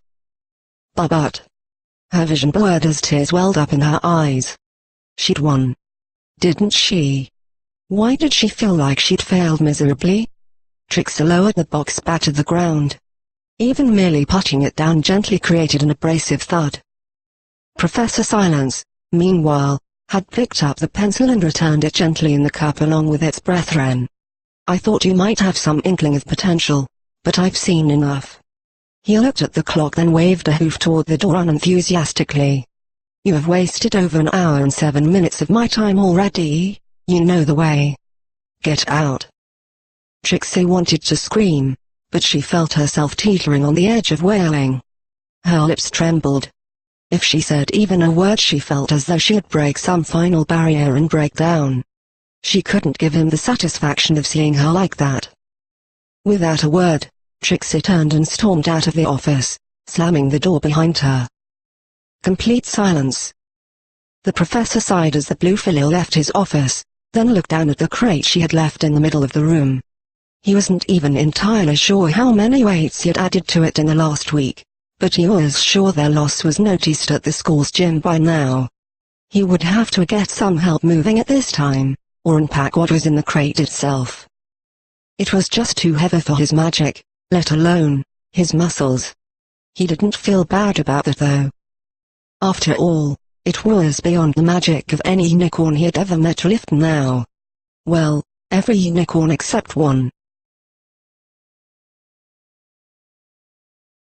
But. Her vision blurred as tears welled up in her eyes. She'd won. Didn't she? Why did she feel like she'd failed miserably? Trixie lowered the box back to the ground. Even merely putting it down gently created an abrasive thud. Professor Silence, meanwhile, had picked up the pencil and returned it gently in the cup along with its brethren. "I thought you might have some inkling of potential, but I've seen enough." He looked at the clock then waved a hoof toward the door unenthusiastically. "You have wasted over an hour and 7 minutes of my time already. You know the way. Get out." Trixie wanted to scream, but she felt herself teetering on the edge of wailing. Her lips trembled. If she said even a word she felt as though she'd break some final barrier and break down. She couldn't give him the satisfaction of seeing her like that. Without a word, Trixie turned and stormed out of the office, slamming the door behind her. Complete silence. The professor sighed as the blue filly left his office, then looked down at the crate she had left in the middle of the room. He wasn't even entirely sure how many weights he had added to it in the last week, but he was sure their loss was noticed at the school's gym by now. He would have to get some help moving it this time, or unpack what was in the crate itself. It was just too heavy for his magic, let alone his muscles. He didn't feel bad about that though. After all, it was beyond the magic of any unicorn he had ever met to lift now. Well, every unicorn except one.